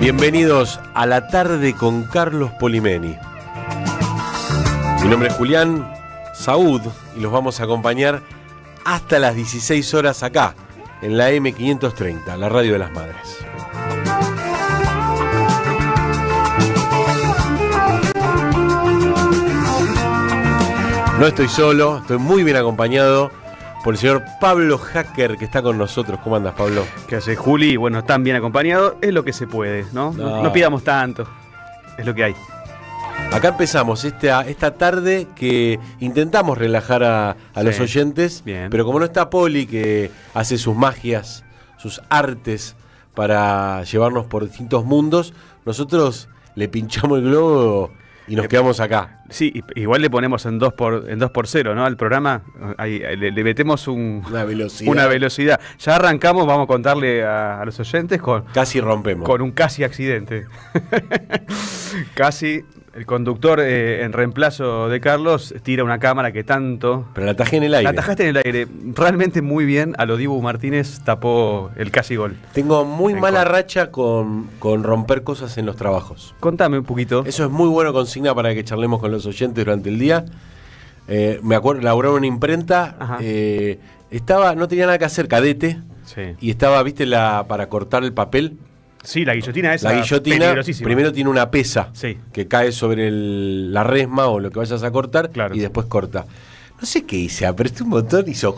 Bienvenidos a la tarde con Carlos Polimeni. Mi nombre es Julián Saúd y los vamos a acompañar hasta las 16 horas acá, en la M530, la radio de las madres. No estoy solo, estoy muy bien acompañado por el señor Pablo Hacker, que está con nosotros. ¿Cómo andas, Pablo? ¿Qué hace, Juli? Bueno, tan bien acompañado, es lo que se puede, ¿no? No pidamos tanto, es lo que hay. Acá empezamos esta tarde que intentamos relajar a los oyentes, bien. Pero como no está Poli, que hace sus magias, sus artes para llevarnos por distintos mundos, nosotros le pinchamos el globo y nos quedamos acá. Sí, igual le ponemos en 2x0, ¿no? Al programa le metemos una velocidad. Ya arrancamos, vamos a contarle a los oyentes con... Casi rompemos. Con un casi accidente. Casi el conductor en reemplazo de Carlos tira una cámara que tanto... Pero la atajé en el aire. La atajaste en el aire. Realmente muy bien. A lo Dibu Martínez tapó el casi gol. Tengo muy mala racha con romper cosas en los trabajos. Contame un poquito. Eso es muy bueno, consigna para que charlemos con los oyentes durante el día. Me acuerdo, laburaba en una imprenta. No tenía nada que hacer, cadete. Sí. Y estaba, ¿viste? para cortar el papel. Sí, la guillotina esa. La guillotina primero tiene una pesa, sí, que cae sobre la resma o lo que vayas a cortar, claro, y después corta. No sé qué hice, apreté un botón y hizo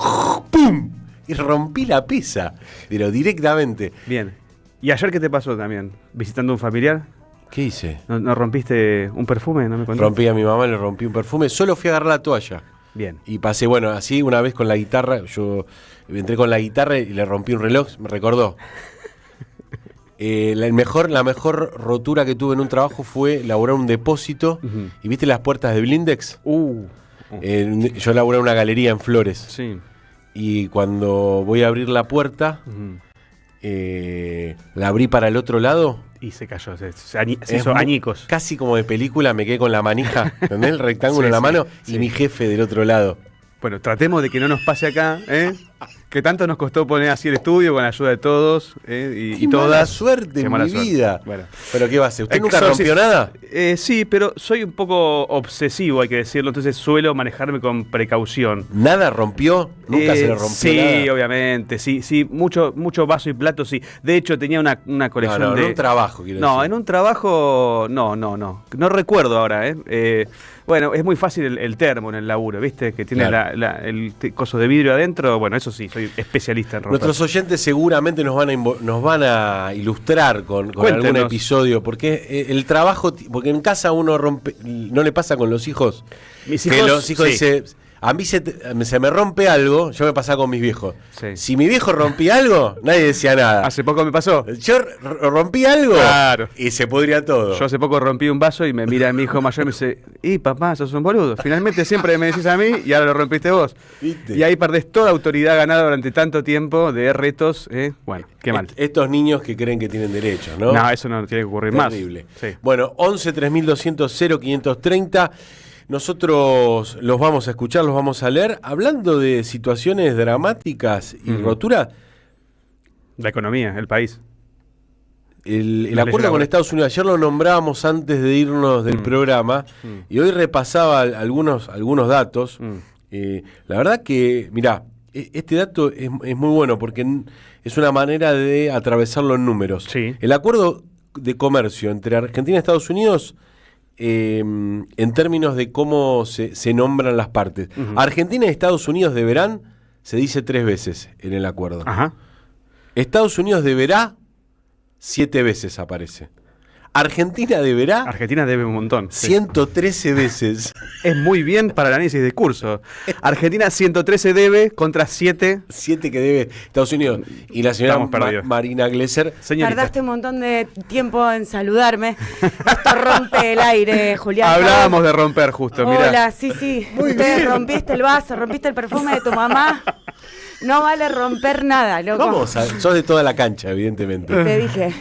¡pum! Y rompí la pesa, pero directamente. Bien. ¿Y ayer qué te pasó también? ¿Visitando a un familiar? ¿Qué hice? ¿No rompiste un perfume? ¿No me contaste? Rompí a mi mamá, le rompí un perfume. Solo fui a agarrar la toalla. Bien. Y pasé, bueno, así una vez con la guitarra. Yo entré con la guitarra y le rompí un reloj. Me recordó. La mejor rotura que tuve en un trabajo fue laburar un depósito. ¿Y viste las puertas de Blindex? Yo laburé en una galería en Flores. Sí. Y cuando voy a abrir la puerta, la abrí para el otro lado. Y se cayó, se hizo añicos. Casi como de película, me quedé con la manija, ¿entendés? El rectángulo en la mano y mi jefe del otro lado. Bueno, tratemos de que no nos pase acá, que tanto nos costó poner así el estudio con la ayuda de todos y todas. Mala suerte en mi vida. Bueno. ¿Pero qué va a hacer? ¿Usted nunca rompió nada? Sí, pero soy un poco obsesivo, hay que decirlo, entonces suelo manejarme con precaución. ¿Nada rompió? ¿Nunca se le rompió nada? Sí, obviamente, sí, mucho vaso y plato, sí. De hecho, tenía una colección de... en un trabajo, quiero decir. No, en un trabajo, no. No recuerdo ahora, Bueno, es muy fácil el termo en el laburo, ¿viste? Que tiene el coso de vidrio adentro. Bueno, eso sí, soy especialista en romper. Nuestros oyentes seguramente nos van a ilustrar con algún episodio, porque el trabajo, porque en casa uno rompe, ¿no le pasa con los hijos? Mis hijos, que los hijos dicen, a mí se me rompe algo, yo me pasaba con mis viejos. Sí. Si mi viejo rompía algo, nadie decía nada. Hace poco me pasó. Yo rompí algo, claro, y se pudría todo. Yo hace poco rompí un vaso y me mira mi hijo mayor y me dice, papá, sos un boludo. Finalmente siempre me decís a mí y ahora lo rompiste vos. ¿Viste? Y ahí perdés toda autoridad ganada durante tanto tiempo de retos. Bueno, qué mal. Estos niños que creen que tienen derechos, ¿no? No, eso no tiene que ocurrir más. Terrible. Sí. Bueno, 11 3200 0530. Nosotros los vamos a escuchar, los vamos a leer. Hablando de situaciones dramáticas y roturas. La economía, el país. El acuerdo con Estados Unidos, ayer lo nombrábamos antes de irnos del programa, y hoy repasaba algunos datos. La verdad que, mirá, este dato es muy bueno porque es una manera de atravesarlo en números. Sí. El acuerdo de comercio entre Argentina y Estados Unidos, en términos de cómo se nombran las partes. Argentina y Estados Unidos deberán, se dice 3 veces en el acuerdo. Ajá. Estados Unidos deberá, 7 veces aparece. Argentina deberá. Argentina debe un montón. 113 veces. Es muy bien para el análisis de curso. Argentina 113 debe contra 7. 7 que debe Estados Unidos. Y la señora Marina Glesser. Señorita. Tardaste un montón de tiempo en saludarme. Esto rompe el aire, Julián. Hablábamos de romper justo, mirá. Hola, sí. Usted rompiste el vaso, rompiste el perfume de tu mamá. No vale romper nada, loco. ¿Cómo? Sos de toda la cancha, evidentemente. Te dije.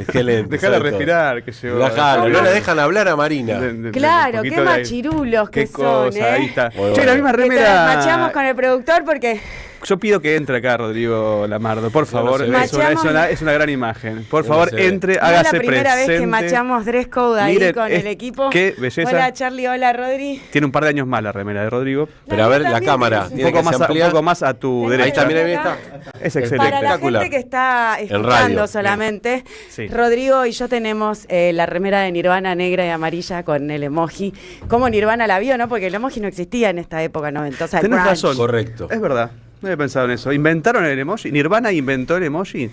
Excelente. Dejala respirar, que yo. No la dejan hablar a Marina. Claro, qué machirulos que son, Ahí está. Che, la misma remera. Machamos con el productor porque Yo pido que entre acá Rodrigo Lamardo, por favor. No Es una gran imagen. Por favor, entre, no hágase presente. Es la primera vez que machamos dress code ahí. Miren, con el equipo. Qué belleza. Hola Charlie, hola Rodri. Tiene un par de años más la remera de Rodrigo. Pero a ver, la cámara. Un poco más a tu derecha. Ahí también está. Es excelente. Para la gente que está escuchando solamente, sí. Rodrigo y yo tenemos la remera de Nirvana negra y amarilla con el emoji. ¿Cómo Nirvana la vio, no? Porque el emoji no existía en esta época noventosa. Tenés razón. Correcto. Es verdad. No había pensado en eso. ¿Inventaron el emoji? ¿Nirvana inventó el emoji?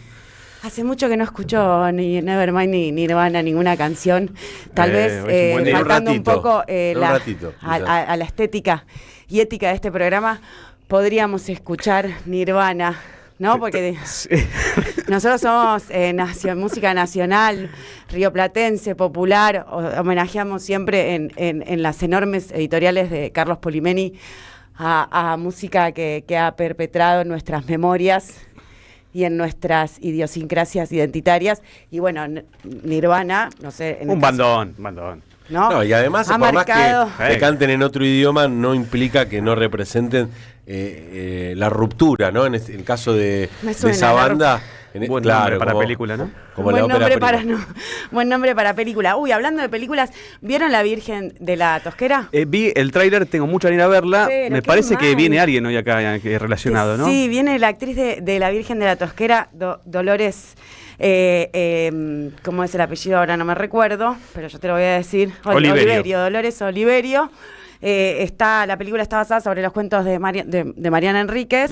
Hace mucho que no escucho ni Nevermind ni Nirvana, ninguna canción. Tal vez faltando un poco a la estética y ética de este programa, podríamos escuchar Nirvana, ¿no? Porque nosotros somos música nacional, rioplatense, popular, homenajeamos siempre en las enormes editoriales de Carlos Polimeni a música que ha perpetrado en nuestras memorias y en nuestras idiosincrasias identitarias. Y bueno, Nirvana, no sé... Un bandón. No, y además, por más que canten en otro idioma, no implica que no representen la ruptura, ¿no? En el caso de esa banda... Buen nombre para película, ¿no? Como buen nombre para película. Uy, hablando de películas, ¿vieron La Virgen de la Tosquera? Vi el tráiler, tengo mucha ganas de verla. Pero me parece que viene alguien hoy acá relacionado, ¿no? Sí, viene la actriz de La Virgen de la Tosquera, Dolores... ¿cómo es el apellido? Ahora no me recuerdo, pero yo te lo voy a decir. Dolores Oliverio. La película está basada sobre los cuentos de Mariana Enríquez,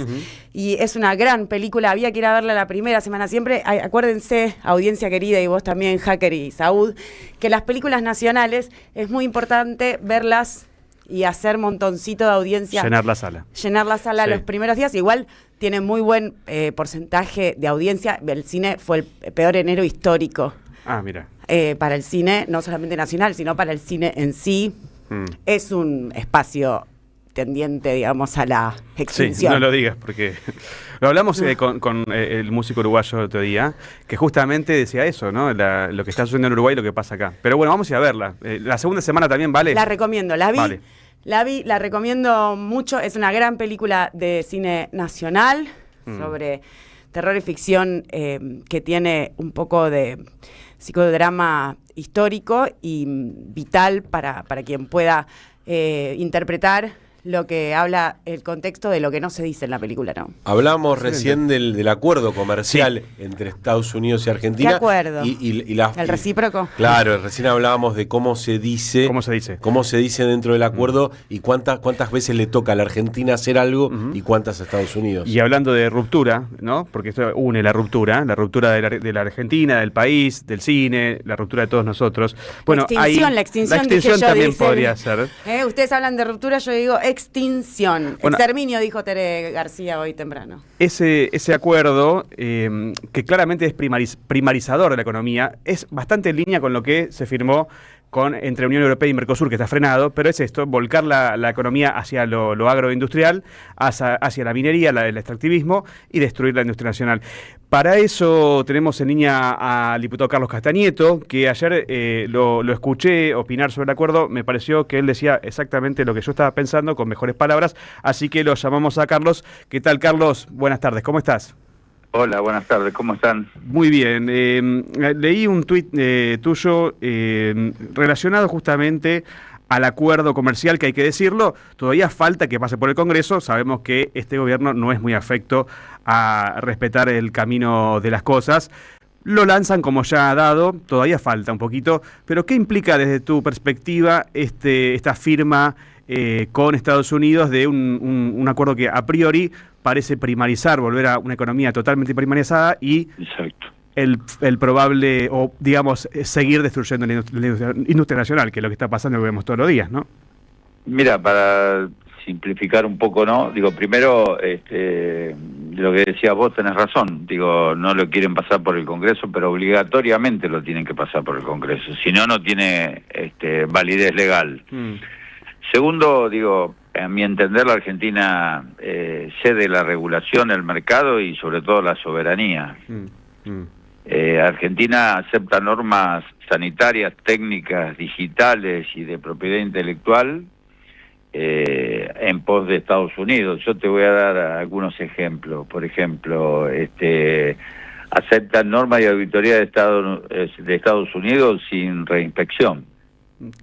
y es una gran película. Había que ir a verla la primera semana siempre. Acuérdense, audiencia querida, y vos también, Hacker y Saúd, que las películas nacionales es muy importante verlas y hacer montoncito de audiencia. Llenar la sala sí. Los primeros días. Igual tiene muy buen porcentaje de audiencia. El cine fue el peor enero histórico. Mira. Para el cine, no solamente nacional, sino para el cine en sí. Es un espacio tendiente, digamos, a la extinción. Sí, no lo digas, porque lo hablamos con el músico uruguayo el otro día, que justamente decía eso, ¿no? Lo que está sucediendo en Uruguay y lo que pasa acá. Pero bueno, vamos a ir a verla. La segunda semana también vale. La recomiendo, la vi, la recomiendo mucho. Es una gran película de cine nacional sobre terror y ficción que tiene un poco de psicodrama histórico y vital para quien pueda interpretar lo que habla el contexto de lo que no se dice en la película, ¿no? Hablamos recién del acuerdo comercial entre Estados Unidos y Argentina. ¿Qué acuerdo? ¿El recíproco? Claro, recién hablábamos de cómo se dice dentro del acuerdo y cuántas veces le toca a la Argentina hacer algo y cuántas a Estados Unidos. Y hablando de ruptura, ¿no? Porque esto une la ruptura de la Argentina, del país, del cine, la ruptura de todos nosotros. Bueno, la extinción también podría ser. Ustedes hablan de ruptura, yo digo extinción. Bueno, exterminio, dijo Tere García hoy temprano. Ese acuerdo, que claramente es primarizador de la economía, es bastante en línea con lo que se firmó entre Unión Europea y Mercosur, que está frenado, pero es esto, volcar la economía hacia lo agroindustrial, hacia la minería, el extractivismo, y destruir la industria nacional. Para eso tenemos en línea al diputado Carlos Castañeto, que ayer lo escuché opinar sobre el acuerdo. Me pareció que él decía exactamente lo que yo estaba pensando, con mejores palabras, así que lo llamamos a Carlos. ¿Qué tal, Carlos? Buenas tardes, ¿cómo estás? Hola, buenas tardes, ¿cómo están? Muy bien, leí un tuit tuyo relacionado justamente al acuerdo comercial, que hay que decirlo, todavía falta que pase por el Congreso. Sabemos que este gobierno no es muy afecto a respetar el camino de las cosas. Lo lanzan como ya ha dado, todavía falta un poquito, pero ¿qué implica desde tu perspectiva esta firma con Estados Unidos de un acuerdo que a priori parece primarizar, volver a una economía totalmente primarizada y exacto. el probable, o digamos, seguir destruyendo la industria nacional, que es lo que está pasando y lo vemos todos los días, ¿no? Mira, para simplificar un poco, ¿no? Digo, primero, lo que decías vos, tenés razón. Digo, no lo quieren pasar por el Congreso, pero obligatoriamente lo tienen que pasar por el Congreso. Si no, no tiene validez legal. Segundo, digo, a mi entender, la Argentina cede la regulación, el mercado y sobre todo la soberanía. Argentina acepta normas sanitarias, técnicas, digitales y de propiedad intelectual en pos de Estados Unidos. Yo te voy a dar algunos ejemplos. Por ejemplo, aceptan normas y auditoría de Estados Unidos sin reinspección.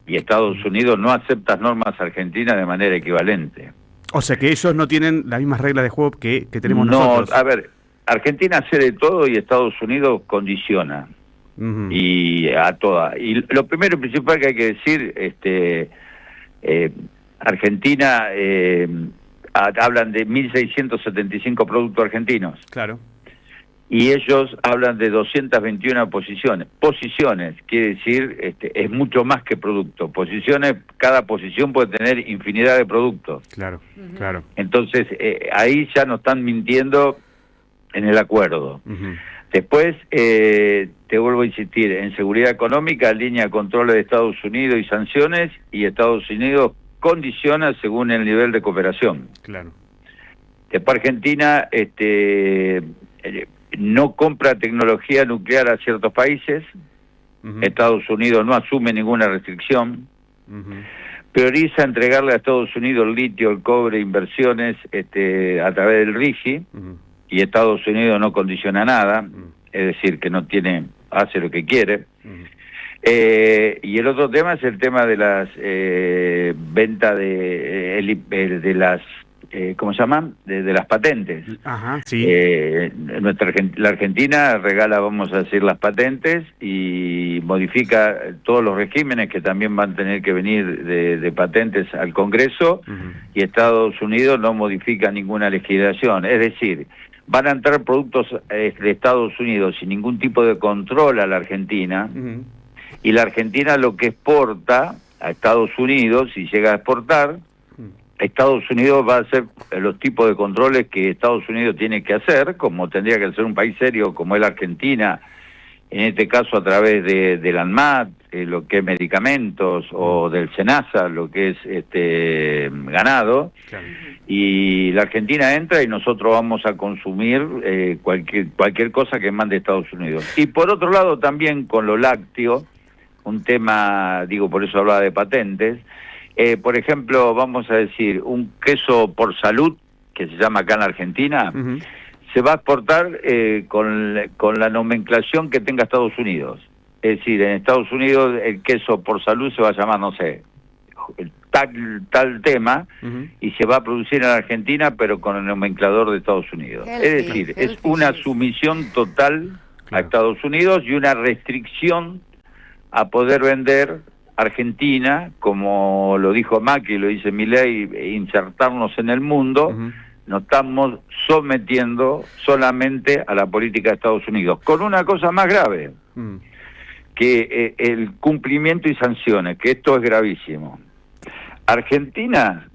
Y Estados Unidos no acepta normas argentinas de manera equivalente. O sea que ellos no tienen las mismas reglas de juego que tenemos nosotros. No, a ver, Argentina hace de todo y Estados Unidos condiciona. Y a todas. Y lo primero y principal que hay que decir, Argentina, hablan de 1.675 productos argentinos. Claro. Y ellos hablan de 221 posiciones. Posiciones, quiere decir, es mucho más que producto. Posiciones, cada posición puede tener infinidad de productos. Claro, claro. Entonces, ahí ya nos están mintiendo en el acuerdo. Después, te vuelvo a insistir, en seguridad económica, línea de control de Estados Unidos y sanciones, y Estados Unidos condiciona según el nivel de cooperación. Claro. Después Argentina no compra tecnología nuclear a ciertos países, Estados Unidos no asume ninguna restricción, prioriza entregarle a Estados Unidos el litio, el cobre, inversiones a través del RIGI, y Estados Unidos no condiciona nada, es decir, que no tiene, hace lo que quiere. Y el otro tema es el tema de las ventas de las ¿cómo se llaman? De las patentes. Ajá, sí. La Argentina regala, vamos a decir, las patentes y modifica todos los regímenes que también van a tener que venir de patentes al Congreso, y Estados Unidos no modifica ninguna legislación. Es decir, van a entrar productos de Estados Unidos sin ningún tipo de control a la Argentina, y la Argentina lo que exporta a Estados Unidos, si llega a exportar, Estados Unidos va a hacer los tipos de controles que Estados Unidos tiene que hacer, como tendría que ser un país serio como es la Argentina, en este caso a través del ANMAT, lo que es medicamentos, o del SENASA, lo que es ganado. Claro. Y la Argentina entra y nosotros vamos a consumir cualquier cosa que mande Estados Unidos. Y por otro lado también con lo lácteo, un tema, digo, por eso hablaba de patentes. Por ejemplo, vamos a decir, un queso por salud, que se llama acá en la Argentina, se va a exportar con la nomenclación que tenga Estados Unidos. Es decir, en Estados Unidos el queso por salud se va a llamar, no sé, tal tema, y se va a producir en la Argentina, pero con el nomenclador de Estados Unidos. Es decir, es una sumisión total a Estados Unidos y una restricción a poder vender Argentina, como lo dijo Macri, lo dice Milei, insertarnos en el mundo. Nos estamos sometiendo solamente a la política de Estados Unidos, con una cosa más grave, que el cumplimiento y sanciones, que esto es gravísimo. Argentina,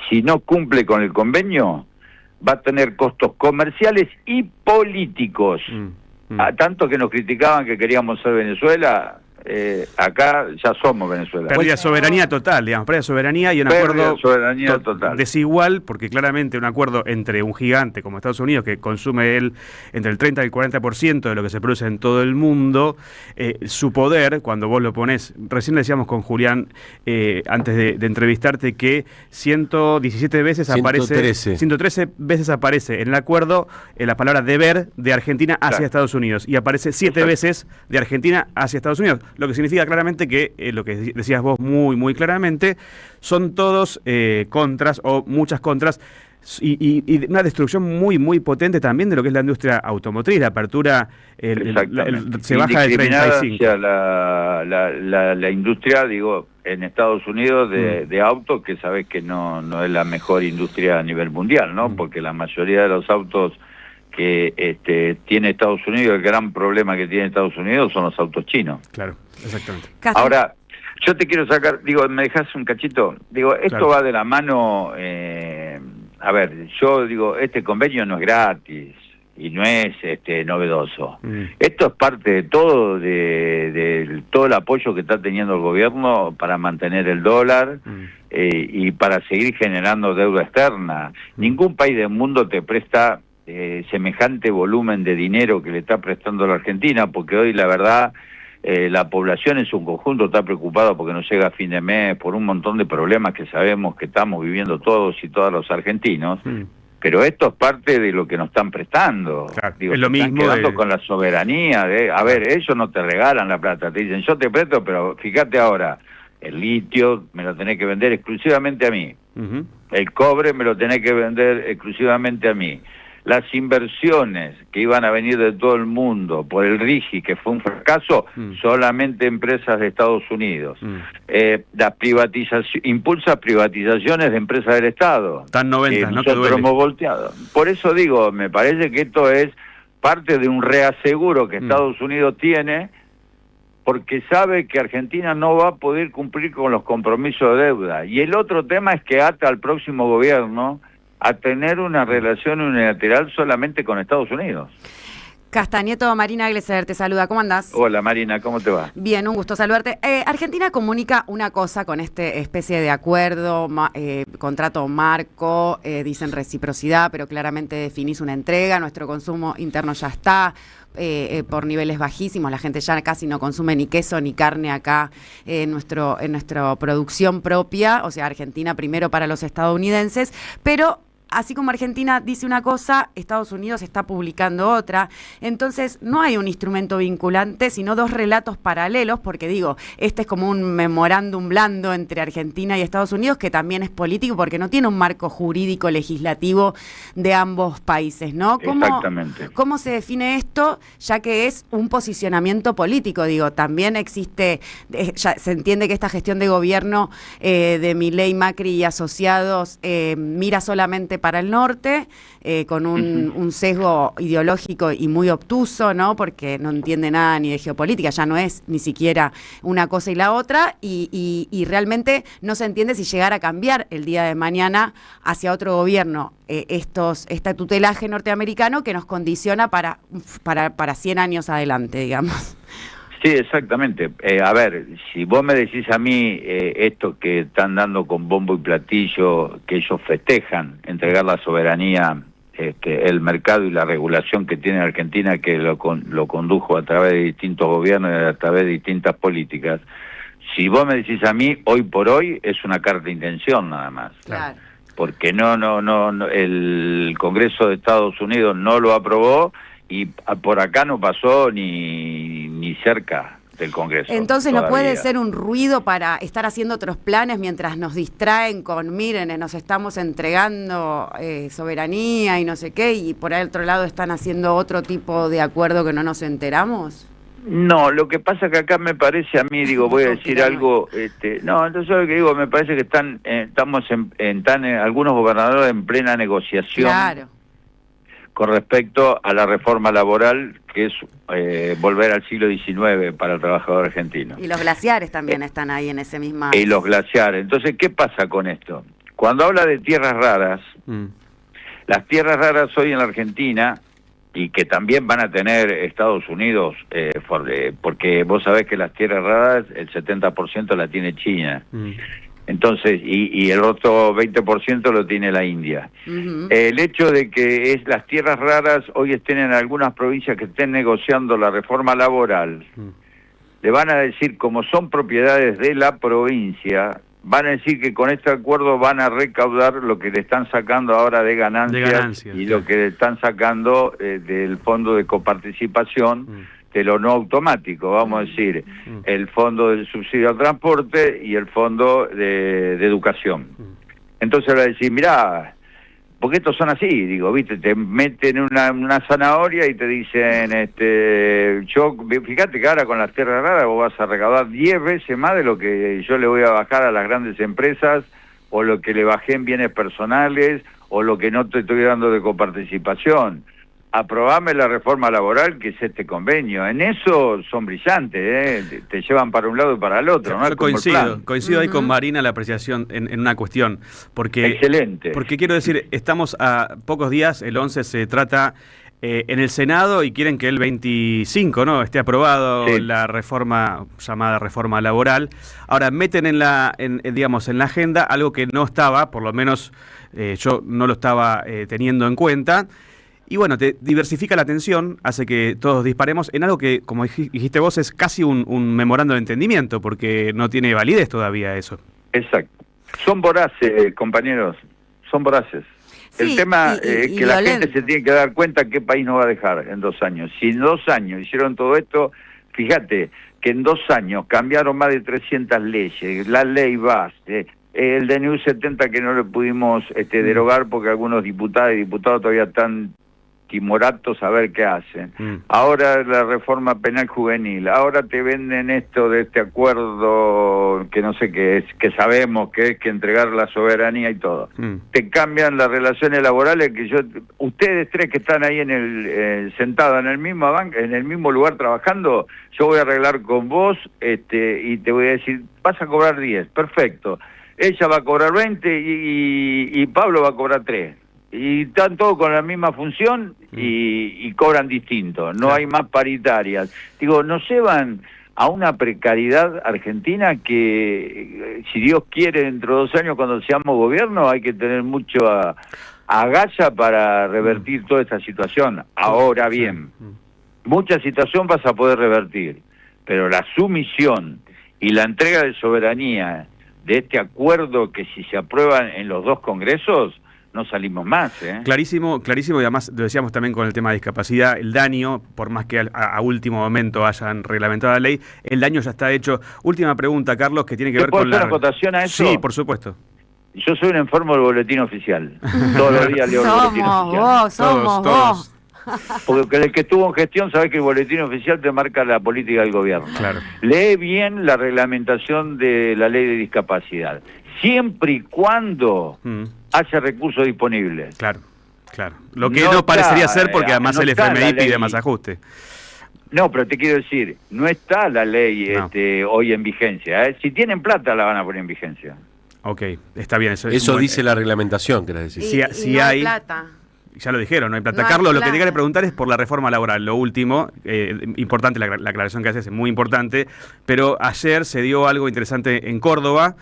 si no cumple con el convenio, va a tener costos comerciales y políticos. Tanto que nos criticaban que queríamos ser Venezuela, acá ya somos Venezuela. Pérdida de soberanía total, digamos, pérdida de soberanía y un acuerdo total. Desigual, porque claramente un acuerdo entre un gigante como Estados Unidos, que consume entre el 30 y el 40% de lo que se produce en todo el mundo, su poder, cuando vos lo ponés, recién le decíamos con Julián, antes de entrevistarte, que 117 veces 113 veces aparece en el acuerdo la palabra deber de Argentina hacia Estados Unidos, y aparece 7 veces de Argentina hacia Estados Unidos. Lo que significa claramente que, lo que decías vos muy claramente, son todos contras o muchas contras, y una destrucción muy potente también de lo que es la industria automotriz. La apertura se baja del 35. Hacia la industria, digo, en Estados Unidos de autos, que sabés que no es la mejor industria a nivel mundial, ¿no? Porque la mayoría de los autos que tiene Estados Unidos, el gran problema que tiene Estados Unidos son los autos chinos. Claro, exactamente. Ahora, yo te quiero sacar, digo, ¿me dejas un cachito? Digo, esto va de la mano, a ver, yo digo, este convenio no es gratis y no es novedoso. Esto es parte de todo, de todo el apoyo que está teniendo el gobierno para mantener el dólar y para seguir generando deuda externa. Ningún país del mundo te presta semejante volumen de dinero que le está prestando la Argentina, porque hoy la verdad la población en su conjunto está preocupada porque no llega a fin de mes, por un montón de problemas que sabemos que estamos viviendo todos y todas los argentinos, pero esto es parte de lo que nos están prestando. Claro, digo, es lo mismo quedando con la soberanía. A ver, ellos no te regalan la plata, te dicen, yo te presto, pero fíjate ahora, el litio me lo tenés que vender exclusivamente a mí. El cobre me lo tenés que vender exclusivamente a mí. Las inversiones que iban a venir de todo el mundo por el RIGI, que fue un fracaso, solamente empresas de Estados Unidos. La privatización, impulsa privatizaciones de empresas del Estado. Están 90, ¿no? Nosotros hemos volteado. Por eso digo, me parece que esto es parte de un reaseguro que Estados Unidos tiene, porque sabe que Argentina no va a poder cumplir con los compromisos de deuda. Y el otro tema es que ata al próximo gobierno a tener una relación unilateral solamente con Estados Unidos. Castañeto, Marina Glesser te saluda. ¿Cómo andás? Hola Marina, ¿cómo te va? Bien, un gusto saludarte. Argentina comunica una cosa con este especie de acuerdo, contrato marco, dicen reciprocidad, pero claramente definís una entrega, nuestro consumo interno ya está por niveles bajísimos, la gente ya casi no consume ni queso ni carne acá en nuestra producción propia, o sea, Argentina primero para los estadounidenses, pero así como Argentina dice una cosa, Estados Unidos está publicando otra. Entonces, no hay un instrumento vinculante, sino dos relatos paralelos, porque digo, este es como un memorándum blando entre Argentina y Estados Unidos, que también es político, porque no tiene un marco jurídico legislativo de ambos países, ¿no? Exactamente. ¿Cómo se define esto? Ya que es un posicionamiento político, digo, también existe, ya se entiende que esta gestión de gobierno de Milei, Macri y asociados mira solamente para el norte, con un sesgo ideológico y muy obtuso, ¿no? Porque no entiende nada ni de geopolítica, ya no es ni siquiera una cosa y la otra, y realmente no se entiende si llegara a cambiar el día de mañana hacia otro gobierno este tutelaje norteamericano que nos condiciona para 100 años adelante, digamos. Sí, exactamente. A ver, si vos me decís a mí esto que están dando con bombo y platillo, que ellos festejan, entregar la soberanía, el mercado y la regulación que tiene Argentina, que lo condujo a través de distintos gobiernos y a través de distintas políticas, si vos me decís a mí, hoy por hoy es una carta de intención nada más. Claro. Porque no, el Congreso de Estados Unidos no lo aprobó, y por acá no pasó ni cerca del Congreso. Entonces todavía. No puede ser un ruido para estar haciendo otros planes mientras nos distraen con, miren, nos estamos entregando soberanía y no sé qué, y por el otro lado están haciendo otro tipo de acuerdo que no nos enteramos. No, lo que pasa que acá me parece a mí, digo, voy a decir algo, no, entonces lo que digo, me parece que estamos algunos gobernadores en plena negociación. Claro. Con respecto a la reforma laboral, que es volver al siglo XIX para el trabajador argentino. Y los glaciares también están ahí en ese mismo... Y los glaciares. Entonces, ¿qué pasa con esto? Cuando habla de tierras raras, las tierras raras hoy en la Argentina, y que también van a tener Estados Unidos, porque vos sabés que las tierras raras, el 70% la tiene China. Entonces, y el otro 20% lo tiene la India. El hecho de que las tierras raras hoy estén en algunas provincias que estén negociando la reforma laboral, le van a decir, como son propiedades de la provincia, van a decir que con este acuerdo van a recaudar lo que le están sacando ahora de ganancias y lo que le están sacando del fondo de coparticipación, de lo no automático, vamos a decir, el fondo del subsidio al transporte y el fondo de educación. Entonces va a decir, mirá, porque estos son así, digo, viste, te meten una zanahoria y te dicen, fíjate que ahora con las tierras raras vos vas a recaudar 10 veces más de lo que yo le voy a bajar a las grandes empresas, o lo que le bajé en bienes personales, o lo que no te estoy dando de coparticipación. Aprobame la reforma laboral, que es este convenio. En eso son brillantes, te llevan para un lado y para el otro. ¿No? Yo coincido ahí con Marina la apreciación en una cuestión. Porque, excelente. Porque quiero decir, estamos a pocos días, el 11 se trata en el Senado y quieren que el 25 esté aprobado la reforma, llamada reforma laboral. Ahora, meten en la agenda algo que no estaba, por lo menos yo no lo estaba teniendo en cuenta. Y bueno, te diversifica la atención, hace que todos disparemos en algo que, como dijiste vos, es casi un memorando de entendimiento, porque no tiene validez todavía eso. Exacto. Son voraces, compañeros, son voraces. Sí, el tema es que la gente se tiene que dar cuenta qué país nos va a dejar en 2 años. Si en 2 años hicieron todo esto, fíjate que en 2 años cambiaron más de 300 leyes, la ley BAS, el DNU 70 que no lo pudimos derogar porque algunos diputados y diputados todavía están timoratos a ver qué hacen. Ahora la reforma penal juvenil, ahora te venden esto de este acuerdo que no sé qué es, que sabemos que es que entregar la soberanía y todo. Te cambian las relaciones laborales que ustedes 3 que están ahí en sentados en el mismo lugar trabajando, yo voy a arreglar con vos y te voy a decir, vas a cobrar 10, perfecto. Ella va a cobrar 20 y Pablo va a cobrar 3. Y están todos con la misma función y cobran distinto, no hay más paritarias. Digo, nos llevan a una precariedad argentina que, si Dios quiere, dentro de 2 años cuando seamos gobierno, hay que tener mucho agallas para revertir toda esta situación. Ahora bien, mucha situación vas a poder revertir, pero la sumisión y la entrega de soberanía de este acuerdo que si se aprueba en los 2 congresos, no salimos más. Clarísimo, clarísimo, y además lo decíamos también con el tema de discapacidad, el daño, por más que a último momento hayan reglamentado la ley, el daño ya está hecho. Última pregunta, Carlos, que tiene que ver con la... ¿Puedo hacer una acotación a eso? Sí, por supuesto. Yo soy un enfermo del boletín oficial. Todos los días leo el boletín oficial. Somos vos. Porque el que estuvo en gestión sabe que el boletín oficial te marca la política del gobierno. Claro. Lee bien la reglamentación de la ley de discapacidad, siempre y cuando haya recursos disponibles. Claro, claro. Lo que no parecería ser porque además el FMI pide más ajuste. No, pero te quiero decir, no está la ley hoy en vigencia. Si tienen plata la van a poner en vigencia. Ok, está bien. Eso dice la reglamentación, querés decir. Si no hay plata. Ya lo dijeron, no hay plata. No Carlos, hay lo que te plata. quería preguntar es por la reforma laboral. Lo último, importante, la aclaración que haces es muy importante, pero ayer se dio algo interesante en Córdoba.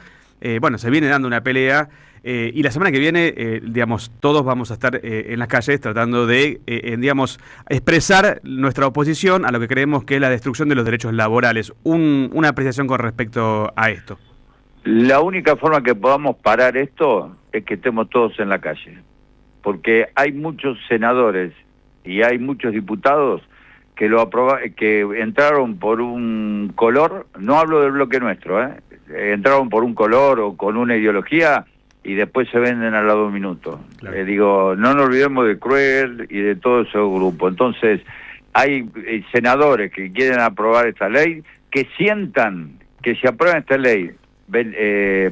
Bueno, se viene dando una pelea y la semana que viene, digamos, todos vamos a estar en las calles tratando de, digamos, expresar nuestra oposición a lo que creemos que es la destrucción de los derechos laborales. Una apreciación con respecto a esto. La única forma que podamos parar esto es que estemos todos en la calle. Porque hay muchos senadores y hay muchos diputados que que entraron por un color, no hablo del bloque nuestro, entraron por un color o con una ideología y después se venden al lado de un minuto. Claro. Digo, no nos olvidemos de Cruel y de todo ese grupo. Entonces, hay senadores que quieren aprobar esta ley, que sientan que si aprueban esta ley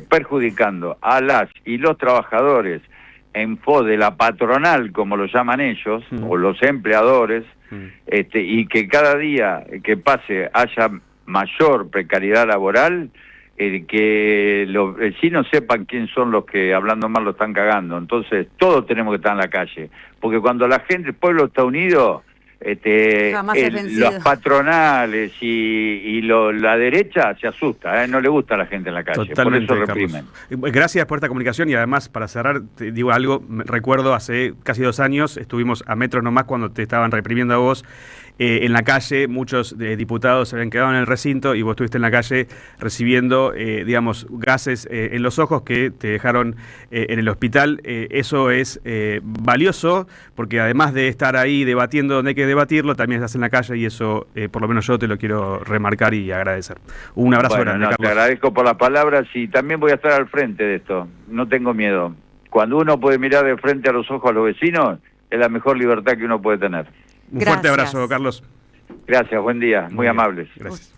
perjudicando a las y los trabajadores en pos de la patronal, como lo llaman ellos, o los empleadores, y que cada día que pase haya mayor precariedad laboral, que los vecinos sepan quién son los que, hablando mal, lo están cagando. Entonces, todos tenemos que estar en la calle, porque cuando la gente, el pueblo está unido, los patronales y la derecha se asusta, no le gusta a la gente en la calle. Totalmente, por eso reprimen. Carlos. Gracias por esta comunicación y además, para cerrar, te digo algo, recuerdo hace casi 2 años, estuvimos a metros nomás cuando te estaban reprimiendo a vos, en la calle, muchos diputados se habían quedado en el recinto y vos estuviste en la calle recibiendo, digamos, gases en los ojos que te dejaron en el hospital. Eso es valioso porque además de estar ahí debatiendo donde hay que debatirlo, también estás en la calle y eso, por lo menos yo te lo quiero remarcar y agradecer. Un abrazo grande, Carlos. Te agradezco por las palabras y también voy a estar al frente de esto. No tengo miedo. Cuando uno puede mirar de frente a los ojos a los vecinos, es la mejor libertad que uno puede tener. Un fuerte abrazo, Carlos. Gracias, buen día, muy amables. Gracias.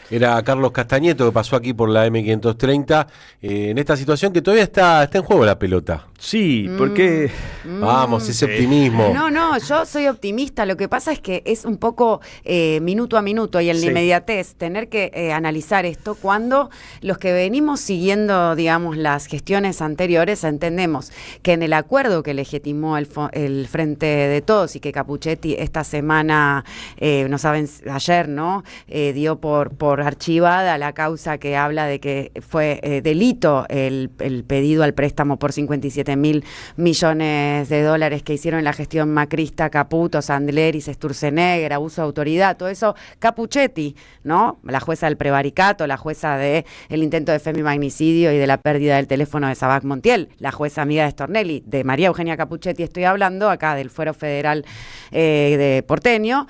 Era Carlos Castañeto, que pasó aquí por la M530, en esta situación que todavía está en juego la pelota. Sí, porque... Vamos, ese optimismo. No, yo soy optimista. Lo que pasa es que es un poco minuto a minuto y en la inmediatez tener que analizar esto cuando los que venimos siguiendo, digamos, las gestiones anteriores entendemos que en el acuerdo que legitimó el Frente de Todos y que Capuchetti esta semana, no saben, ayer, ¿no? Dio por por archivada la causa que habla de que fue delito el pedido al préstamo por 57.000 millones de dólares que hicieron en la gestión macrista Caputo, Sandleris, Sturzenegger, abuso de autoridad, todo eso, Capuchetti, ¿no? La jueza del prevaricato, la jueza del intento de femimagnicidio y de la pérdida del teléfono de Sabac Montiel, la jueza amiga de Stornelli, de María Eugenia Capuchetti estoy hablando, acá del Fuero Federal de porteño.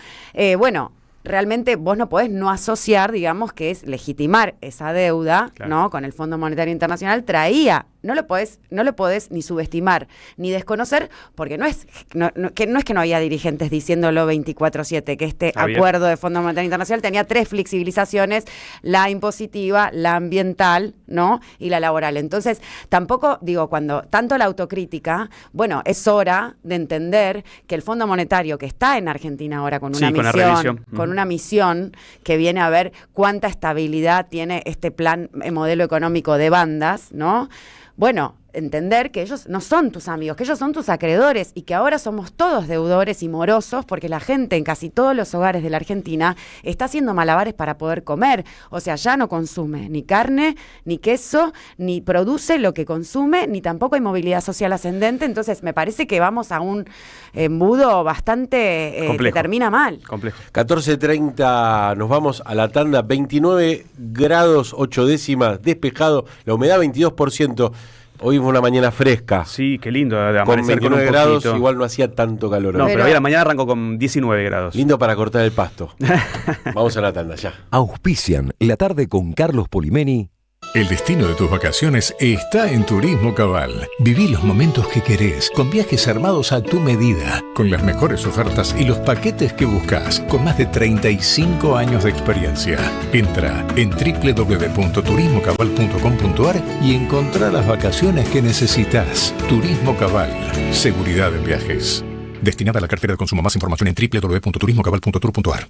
Bueno, realmente vos no podés no asociar, digamos, que es legitimar esa deuda, claro, ¿no? Con el Fondo Monetario Internacional traía, no lo podés ni subestimar ni desconocer, porque no es que no había dirigentes diciéndolo 24/7, que este acuerdo de Fondo Monetario Internacional tenía 3 flexibilizaciones, la impositiva, la ambiental, ¿no? Y la laboral. Entonces, tampoco, digo, cuando tanto la autocrítica, bueno, es hora de entender que el Fondo Monetario que está en Argentina ahora con una misión que viene a ver cuánta estabilidad tiene este plan, modelo económico de bandas, ¿no? Bueno, entender que ellos no son tus amigos, que ellos son tus acreedores y que ahora somos todos deudores y morosos porque la gente en casi todos los hogares de la Argentina está haciendo malabares para poder comer. O sea, ya no consume ni carne, ni queso, ni produce lo que consume, ni tampoco hay movilidad social ascendente. Entonces, me parece que vamos a un embudo bastante que termina mal. Complejo. 14:30, nos vamos a la tanda, 29 grados 8 décimas, despejado, la humedad 22%. Hoy fue una mañana fresca. Sí, qué lindo. De con 29 grados, igual no hacía tanto calor. No, pero hoy a la mañana arrancó con 19 grados. Lindo para cortar el pasto. Vamos a la tanda, ya. Auspician la tarde con Carlos Polimeni. El destino de tus vacaciones está en Turismo Cabal. Viví los momentos que querés, con viajes armados a tu medida, con las mejores ofertas y los paquetes que buscas, con más de 35 años de experiencia. Entra en www.turismocabal.com.ar y encontrá las vacaciones que necesitas. Turismo Cabal. Seguridad en viajes. Destinada a la cartera de consumo. Más información en www.turismocabal.tour.ar.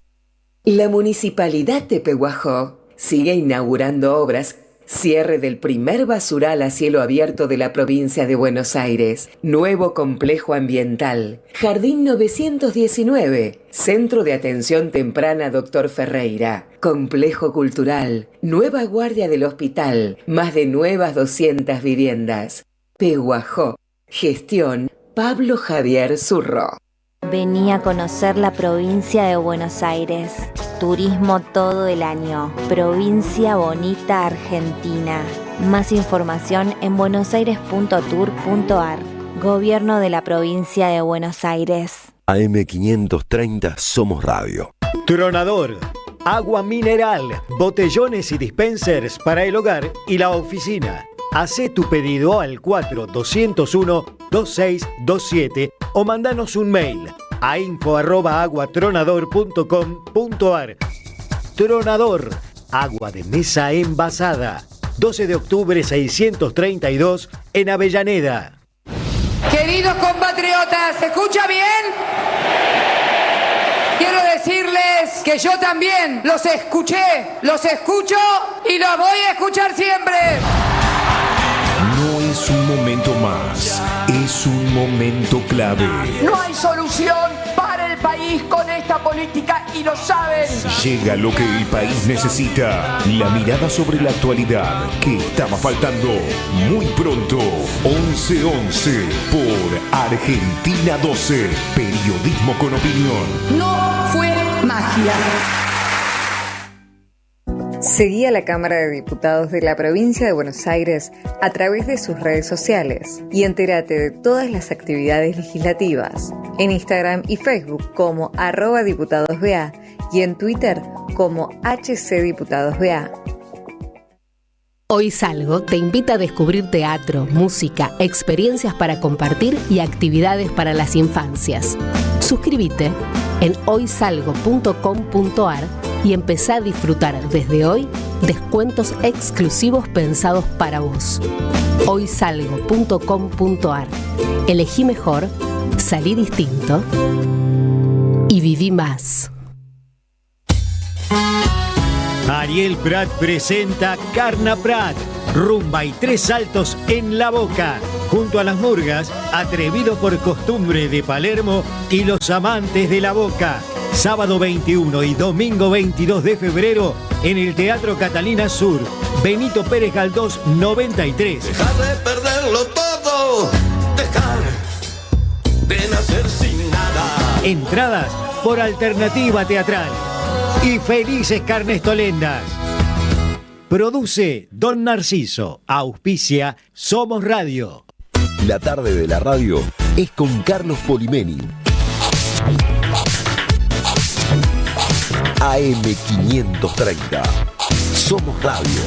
La Municipalidad de Pehuajó sigue inaugurando obras. Cierre del primer basural a cielo abierto de la provincia de Buenos Aires. Nuevo complejo ambiental. Jardín 919. Centro de Atención Temprana Dr. Ferreira. Complejo cultural. Nueva guardia del hospital. Más de nuevas 200 viviendas. Pehuajó. Gestión Pablo Javier Zurro. Vení a conocer la provincia de Buenos Aires. Turismo todo el año. Provincia bonita Argentina. Más información en buenosaires.tour.ar. Gobierno de la provincia de Buenos Aires. AM530 Somos Radio. Tronador. Agua mineral, botellones y dispensers para el hogar y la oficina. Hacé tu pedido al 4201-2627 o mandanos un mail a info@aguatronador.com.ar. Tronador, agua de mesa envasada. 12 de octubre 632 en Avellaneda. Queridos compatriotas, ¿se escucha bien? Quiero decirles que yo también los escuché, los escucho y los voy a escuchar siempre. No es un momento más, es un momento clave. No hay solución para el país con esta política y lo saben. Llega lo que el país necesita. La mirada sobre la actualidad que estaba faltando. Muy pronto, 11:11 por Argentina 12. Periodismo con opinión. No fue magia. Seguí a la Cámara de Diputados de la Provincia de Buenos Aires a través de sus redes sociales y entérate de todas las actividades legislativas en Instagram y Facebook como @diputadosBA y en Twitter como HCDiputadosBA. Hoy Salgo te invita a descubrir teatro, música, experiencias para compartir y actividades para las infancias. Suscríbete en hoysalgo.com.ar y empezá a disfrutar desde hoy descuentos exclusivos pensados para vos. hoysalgo.com.ar. Elegí mejor, salí distinto y viví más. Ariel Prat presenta Carna Prat, rumba y 3 saltos en la boca, junto a las murgas, atrevido por costumbre de Palermo y los amantes de la boca. Sábado 21 y domingo 22 de febrero en el Teatro Catalina Sur, Benito Pérez Galdós 93. Dejar de perderlo todo, dejar de nacer sin nada. Entradas por Alternativa Teatral y Felices Carnestolendas. Produce Don Narciso. Auspicia Somos Radio. La tarde de la radio es con Carlos Polimeni. AM530. Somos Radio.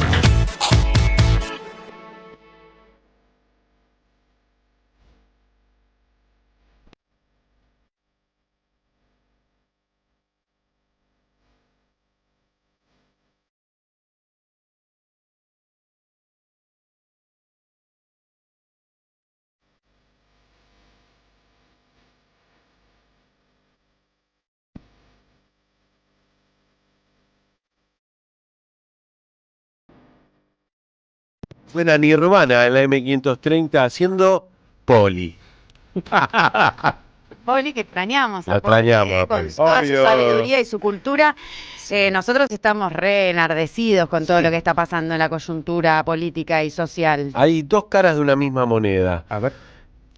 Buena Nirvana en la M530 haciendo Poli. Poli, que extrañamos. La extrañamos. Con toda su sabiduría y su cultura. Nosotros estamos re enardecidos con todo lo que está pasando en la coyuntura política y social. Hay dos caras de una misma moneda. A ver.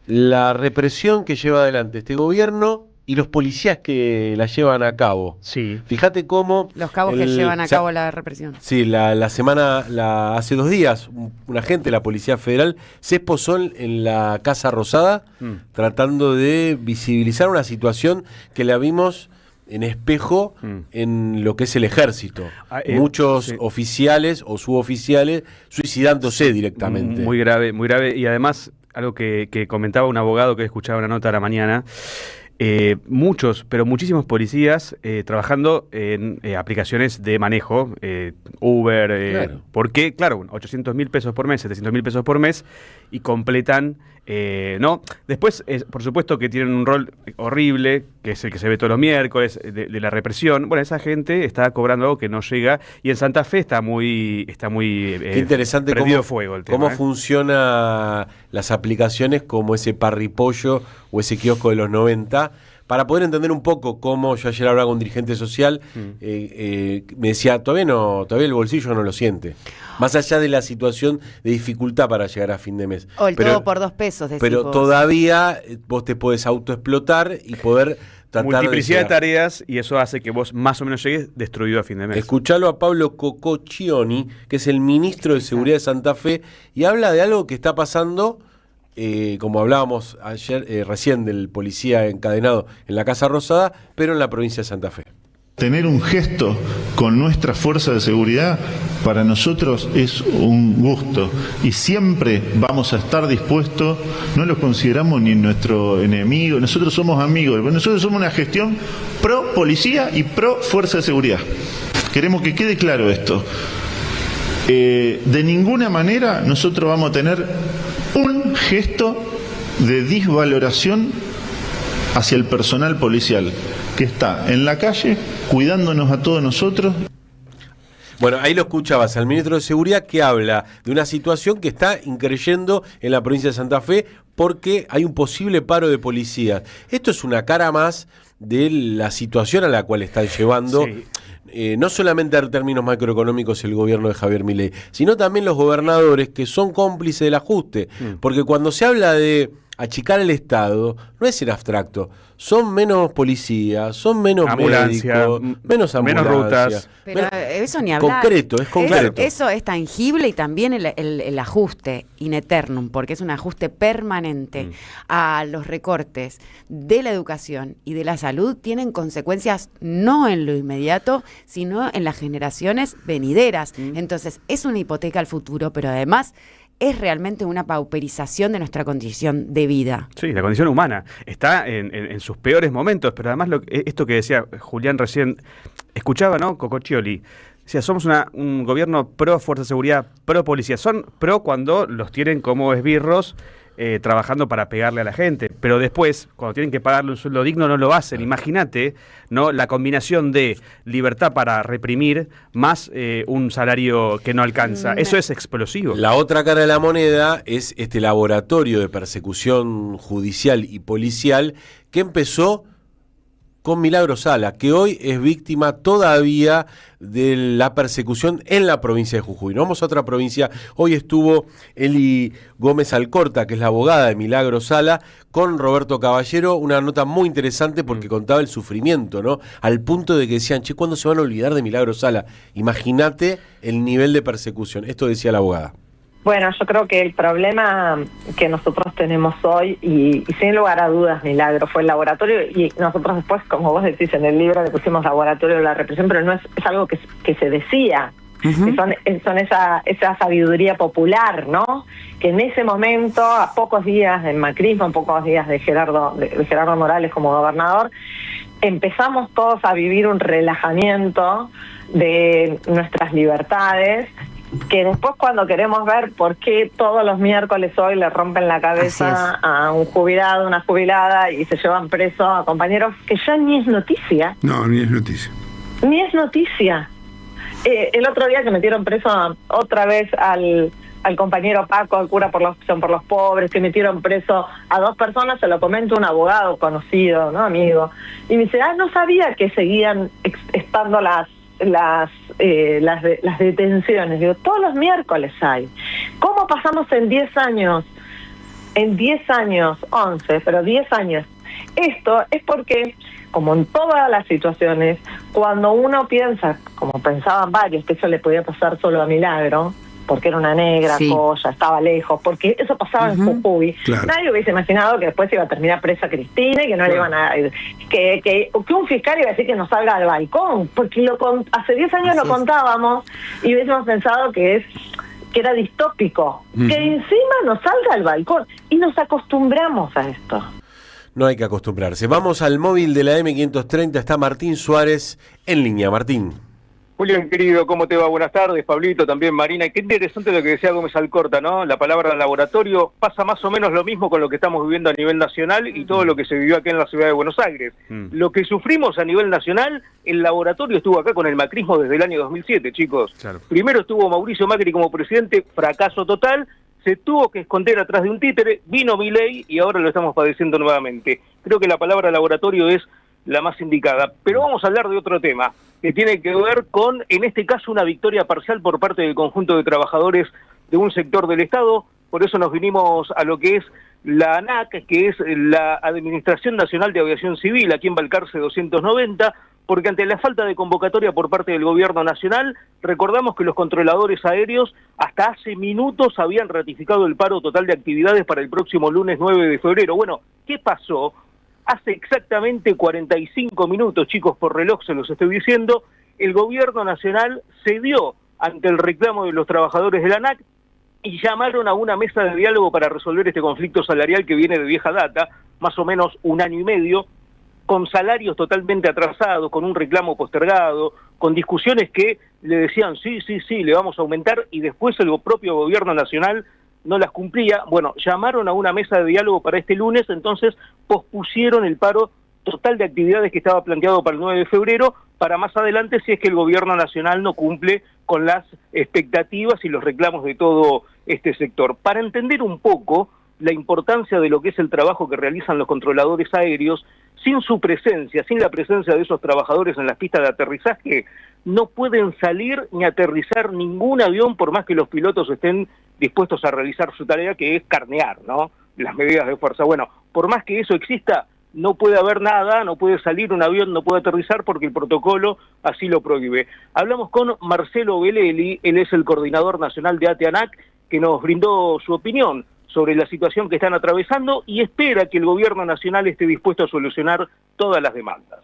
La represión que lleva adelante este gobierno y los policías que la llevan a cabo. Sí. Fíjate cómo... Los cabos que llevan a cabo la represión. Sí, hace 2 días, un agente de la Policía Federal se esposó en la Casa Rosada tratando de visibilizar una situación que la vimos en espejo en lo que es el ejército. Muchos oficiales o suboficiales suicidándose directamente. Muy grave, muy grave. Y además, algo que comentaba un abogado que escuchaba una nota a la mañana, muchos, pero muchísimos policías trabajando en aplicaciones de manejo, Uber, Claro. porque, claro, 800.000 pesos por mes, 700.000 pesos por mes, y completan, ¿no? Después, por supuesto que tienen un rol horrible, que es el que se ve todos los miércoles, de la represión. Bueno, esa gente está cobrando algo que no llega, y en Santa Fe está muy Qué interesante prendido fuego el tema. Cómo funciona las aplicaciones como ese parripollo o ese kiosco de los 90, para poder entender un poco cómo yo ayer hablaba con un dirigente social, me decía, todavía el bolsillo no lo siente. Más allá de la situación de dificultad para llegar a fin de mes. O el todo por 2 pesos. Pero vos. Todavía vos te podés autoexplotar y poder tratar multiplicidad de llegar. tareas, y eso hace que vos más o menos llegues destruido a fin de mes. Escuchalo a Pablo Cococcioni, que es el ministro de Seguridad de Santa Fe, y habla de algo que está pasando, como hablábamos ayer, recién, del policía encadenado en la Casa Rosada, pero en la provincia de Santa Fe. Tener un gesto con nuestra fuerza de seguridad para nosotros es un gusto, y siempre vamos a estar dispuestos, no los consideramos ni nuestro enemigo, nosotros somos amigos, nosotros somos una gestión pro policía y pro fuerza de seguridad. Queremos que quede claro esto. De ninguna manera nosotros vamos a tener un gesto de desvaloración hacia el personal policial que está en la calle cuidándonos a todos nosotros. Bueno, ahí lo escuchabas al ministro de Seguridad, que habla de una situación que está increyendo en la provincia de Santa Fe porque hay un posible paro de policías. Esto es una cara más de la situación a la cual están llevando, no solamente en términos macroeconómicos el gobierno de Javier Milei, sino también los gobernadores, que son cómplices del ajuste. Porque cuando se habla de achicar el Estado, no es en abstracto. Son menos policías, son menos ambulancia, médicos, menos ambulancia. Menos rutas. Pero eso ni hablar. Es concreto. Eso es tangible, y también el ajuste in eternum, porque es un ajuste permanente a los recortes de la educación y de la salud, tienen consecuencias no en lo inmediato, sino en las generaciones venideras. Entonces, es una hipoteca al futuro, pero además es realmente una pauperización de nuestra condición de vida. Sí, la condición humana está en sus peores momentos, pero además esto que decía Julián recién, escuchaba, ¿no? Cococcioni, decía, somos un gobierno pro fuerza de seguridad, pro policía, son pro cuando los tienen como esbirros, trabajando para pegarle a la gente, pero después, cuando tienen que pagarle un sueldo digno, no lo hacen. Imagínate, ¿no?, la combinación de libertad para reprimir más un salario que no alcanza. Eso es explosivo. La otra cara de la moneda es este laboratorio de persecución judicial y policial que empezó con Milagro Sala, que hoy es víctima todavía de la persecución en la provincia de Jujuy. Nos vamos a otra provincia. Hoy estuvo Eli Gómez Alcorta, que es la abogada de Milagro Sala, con Roberto Caballero, una nota muy interesante porque contaba el sufrimiento, ¿no? Al punto de que decían, che, ¿cuándo se van a olvidar de Milagro Sala? Imagínate el nivel de persecución. Esto decía la abogada. Bueno, yo creo que el problema que nosotros tenemos hoy, y sin lugar a dudas, Milagro fue el laboratorio, y nosotros después, como vos decís en el libro, le pusimos laboratorio de la represión, pero no es algo que se decía, que son esa sabiduría popular, ¿no? Que en ese momento, a pocos días del macrismo, a pocos días de Gerardo Morales como gobernador, empezamos todos a vivir un relajamiento de nuestras libertades, que después cuando queremos ver por qué todos los miércoles hoy le rompen la cabeza a un jubilado, una jubilada, y se llevan preso a compañeros, que ya ni es noticia. No, ni es noticia. Ni es noticia. El otro día que metieron preso otra vez al compañero Paco, al cura por la Opción por los Pobres, que metieron preso a 2 personas, se lo comenta un abogado conocido, ¿no? Amigo. Y me dice, no sabía que seguían estando las detenciones. Digo, todos los miércoles hay. ¿Cómo pasamos en 10 años? En 10 años, 11, pero 10 años. Esto es porque, como en todas las situaciones, cuando uno piensa, como pensaban varios, que eso le podía pasar solo a Milagro, porque era una negra, joya, estaba lejos, porque eso pasaba en Jujuy. Claro. Nadie hubiese imaginado que después iba a terminar presa Cristina y que no le iban a... Que un fiscal iba a decir que no salga al balcón, porque hace 10 años lo contábamos y hubiésemos pensado que era distópico, que encima no salga al balcón, y nos acostumbramos a esto. No hay que acostumbrarse. Vamos al móvil de la M530, está Martín Suárez en línea. Martín. Julián, querido, ¿cómo te va? Buenas tardes, Pablito, también Marina. Y qué interesante lo que decía Gómez Alcorta, ¿no? La palabra laboratorio pasa más o menos lo mismo con lo que estamos viviendo a nivel nacional y todo lo que se vivió acá en la ciudad de Buenos Aires. Lo que sufrimos a nivel nacional, el laboratorio estuvo acá con el macrismo desde el año 2007, chicos. Claro. Primero estuvo Mauricio Macri como presidente, fracaso total, se tuvo que esconder atrás de un títere, vino Milei y ahora lo estamos padeciendo nuevamente. Creo que la palabra laboratorio es la más indicada. Pero vamos a hablar de otro tema, que tiene que ver con, en este caso, una victoria parcial por parte del conjunto de trabajadores de un sector del Estado. Por eso nos vinimos a lo que es la ANAC, que es la Administración Nacional de Aviación Civil, aquí en Balcarce 290, porque ante la falta de convocatoria por parte del gobierno nacional, recordamos que los controladores aéreos hasta hace minutos habían ratificado el paro total de actividades para el próximo lunes 9 de febrero. Bueno, ¿qué pasó? Hace exactamente 45 minutos, chicos, por reloj se los estoy diciendo, el gobierno nacional cedió ante el reclamo de los trabajadores de la ANAC y llamaron a una mesa de diálogo para resolver este conflicto salarial que viene de vieja data, más o menos 1 año y medio, con salarios totalmente atrasados, con un reclamo postergado, con discusiones que le decían sí, le vamos a aumentar, y después el propio gobierno nacional no las cumplía. Bueno, llamaron a una mesa de diálogo para este lunes, entonces pospusieron el paro total de actividades que estaba planteado para el 9 de febrero, para más adelante si es que el gobierno nacional no cumple con las expectativas y los reclamos de todo este sector. Para entender un poco la importancia de lo que es el trabajo que realizan los controladores aéreos, sin su presencia, sin la presencia de esos trabajadores en las pistas de aterrizaje, no pueden salir ni aterrizar ningún avión por más que los pilotos estén dispuestos a realizar su tarea, que es carnear, ¿no? Las medidas de fuerza. Bueno, por más que eso exista, no puede haber nada, no puede salir un avión, no puede aterrizar porque el protocolo así lo prohíbe. Hablamos con Marcelo Belelli, él es el coordinador nacional de ATE-ANAC, que nos brindó su opinión sobre la situación que están atravesando y espera que el gobierno nacional esté dispuesto a solucionar todas las demandas.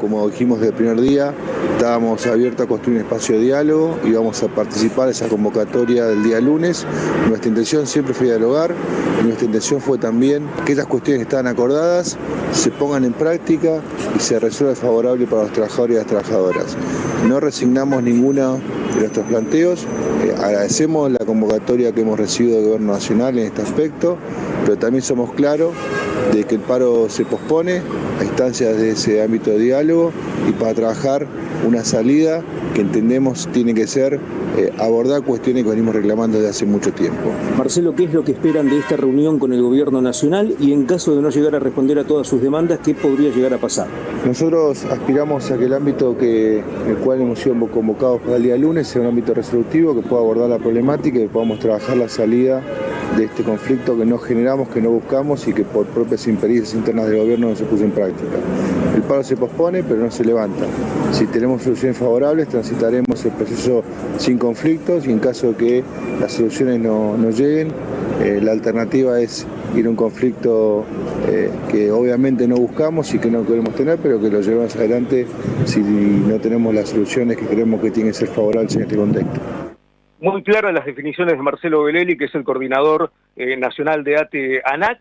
Como dijimos desde el primer día, estábamos abiertos a construir un espacio de diálogo y vamos a participar en esa convocatoria del día lunes. Nuestra intención siempre fue dialogar y nuestra intención fue también que esas cuestiones que estaban acordadas se pongan en práctica y se resuelva favorable para los trabajadores y las trabajadoras. No resignamos ninguno de nuestros planteos, agradecemos la convocatoria que hemos recibido del Gobierno Nacional en este aspecto, pero también somos claros de que el paro se pospone a instancias de ese ámbito de diálogo y para trabajar una salida que entendemos tiene que ser abordar cuestiones que venimos reclamando desde hace mucho tiempo. Marcelo, ¿qué es lo que esperan de esta reunión con el gobierno nacional y en caso de no llegar a responder a todas sus demandas, qué podría llegar a pasar? Nosotros aspiramos a que el ámbito en el cual hemos sido convocados para el día lunes sea un ámbito resolutivo, que pueda abordar la problemática y que podamos trabajar la salida de este conflicto que no generamos, que no buscamos y que por propias imperiencias internas del gobierno no se puso en práctica. El paro se pospone, pero no se levanta. Si tenemos soluciones favorables, transitaremos el proceso sin conflictos y en caso de que las soluciones no lleguen, la alternativa es ir a un conflicto que obviamente no buscamos y que no queremos tener, pero que lo llevamos adelante si no tenemos las soluciones que creemos que tienen que ser favorables en este contexto. Muy claras las definiciones de Marcelo Belelli, que es el coordinador nacional de ATE-ANAC.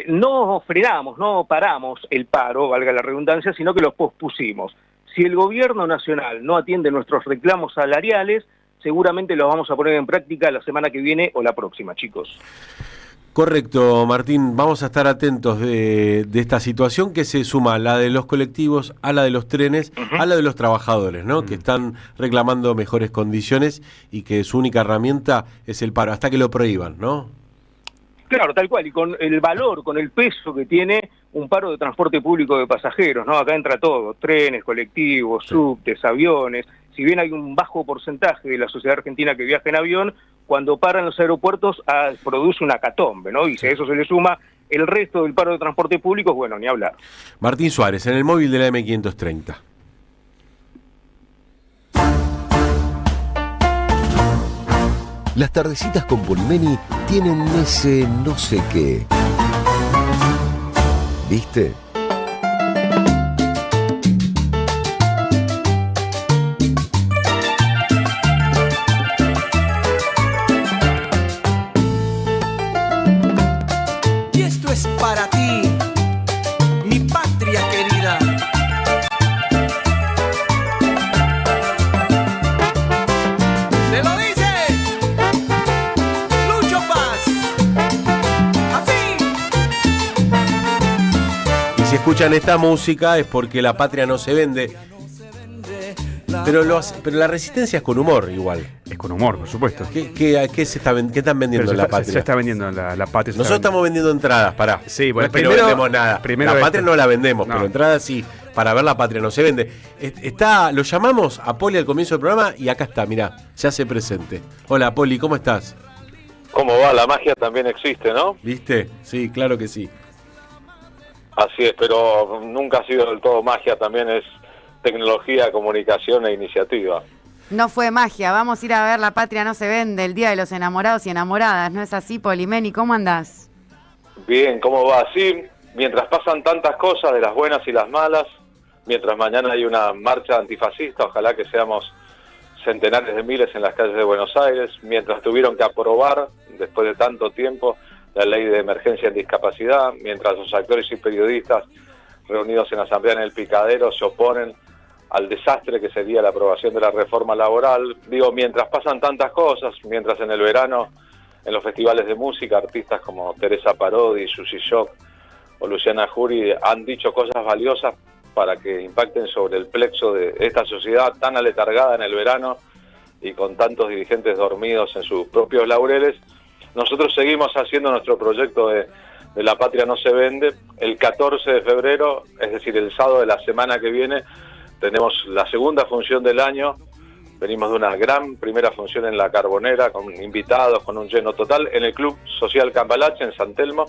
No frenamos, no paramos el paro, valga la redundancia, sino que lo pospusimos. Si el gobierno nacional no atiende nuestros reclamos salariales, seguramente los vamos a poner en práctica la semana que viene o la próxima, chicos. Correcto, Martín. Vamos a estar atentos de esta situación que se suma a la de los colectivos, a la de los trenes, a la de los trabajadores, ¿no? Que están reclamando mejores condiciones y que su única herramienta es el paro, hasta que lo prohíban, ¿no? Claro, tal cual, y con el valor, con el peso que tiene un paro de transporte público de pasajeros, ¿no? Acá entra todo, trenes, colectivos, subtes, aviones. Si bien hay un bajo porcentaje de la sociedad argentina que viaja en avión, cuando paran los aeropuertos produce una catombe, ¿no? Y si a eso se le suma el resto del paro de transporte público, bueno, ni hablar. Martín Suárez, en el móvil de la M530. Las tardecitas con Polimeni tienen ese no sé qué. ¿Viste? Y esto es para ti, mi patria querida. ¡Te lo dice! ¡Lucho Paz! ¡Así! Y si escuchan esta música es porque la patria no se vende. Pero la resistencia es con humor igual. Es con humor, por supuesto. ¿Qué están vendiendo la patria? Se está vendiendo la patria. Nosotros estamos vendiendo entradas, pará. Sí, bueno, no es que no vendemos nada. La patria no la vendemos, no. Pero entradas sí. Para ver la patria no se vende. Lo llamamos a Poli al comienzo del programa y acá está, mirá, se hace presente. Hola Poli, ¿cómo estás? ¿Cómo va? La magia también existe, ¿no? ¿Viste? Sí, claro que sí. Así es, pero nunca ha sido del todo magia, también es tecnología, comunicación e iniciativa. No fue magia, vamos a ir a ver La Patria No Se Vende, el Día de los Enamorados y Enamoradas, ¿no es así, Polimeni? ¿Cómo andás? Bien, ¿cómo va? Sí, mientras pasan tantas cosas, de las buenas y las malas, mientras mañana hay una marcha antifascista, ojalá que seamos centenares de miles en las calles de Buenos Aires, mientras tuvieron que aprobar, después de tanto tiempo, la ley de emergencia en discapacidad, mientras los actores y periodistas reunidos en asamblea en el Picadero se oponen al desastre que sería la aprobación de la reforma laboral. Digo, mientras pasan tantas cosas, mientras en el verano, en los festivales de música, artistas como Teresa Parodi, Susy Shock o Luciana Jury han dicho cosas valiosas para que impacten sobre el plexo de esta sociedad tan aletargada en el verano y con tantos dirigentes dormidos en sus propios laureles. Nosotros seguimos haciendo nuestro proyecto de La Patria No Se Vende. El 14 de febrero, es decir, el sábado de la semana que viene, tenemos la segunda función del año. Venimos de una gran primera función en La Carbonera, con invitados, con un lleno total, en el Club Social Cambalache, en San Telmo.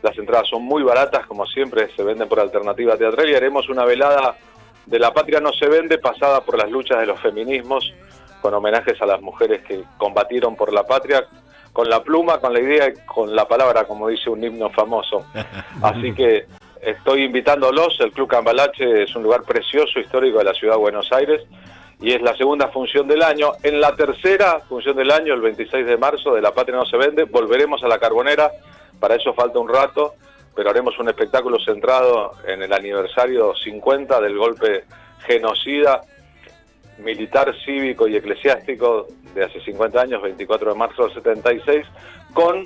Las entradas son muy baratas, como siempre, se venden por alternativa teatral, y haremos una velada de La Patria No Se Vende, pasada por las luchas de los feminismos, con homenajes a las mujeres que combatieron por la patria, con la pluma, con la idea y con la palabra, como dice un himno famoso. Así que estoy invitándolos. El Club Cambalache es un lugar precioso, histórico de la ciudad de Buenos Aires, y es la segunda función del año. En la tercera función del año, el 26 de marzo, de La Patria No Se Vende, volveremos a La Carbonera. Para eso falta un rato, pero haremos un espectáculo centrado en el aniversario 50 del golpe genocida militar, cívico y eclesiástico de hace 50 años, 24 de marzo del 76, con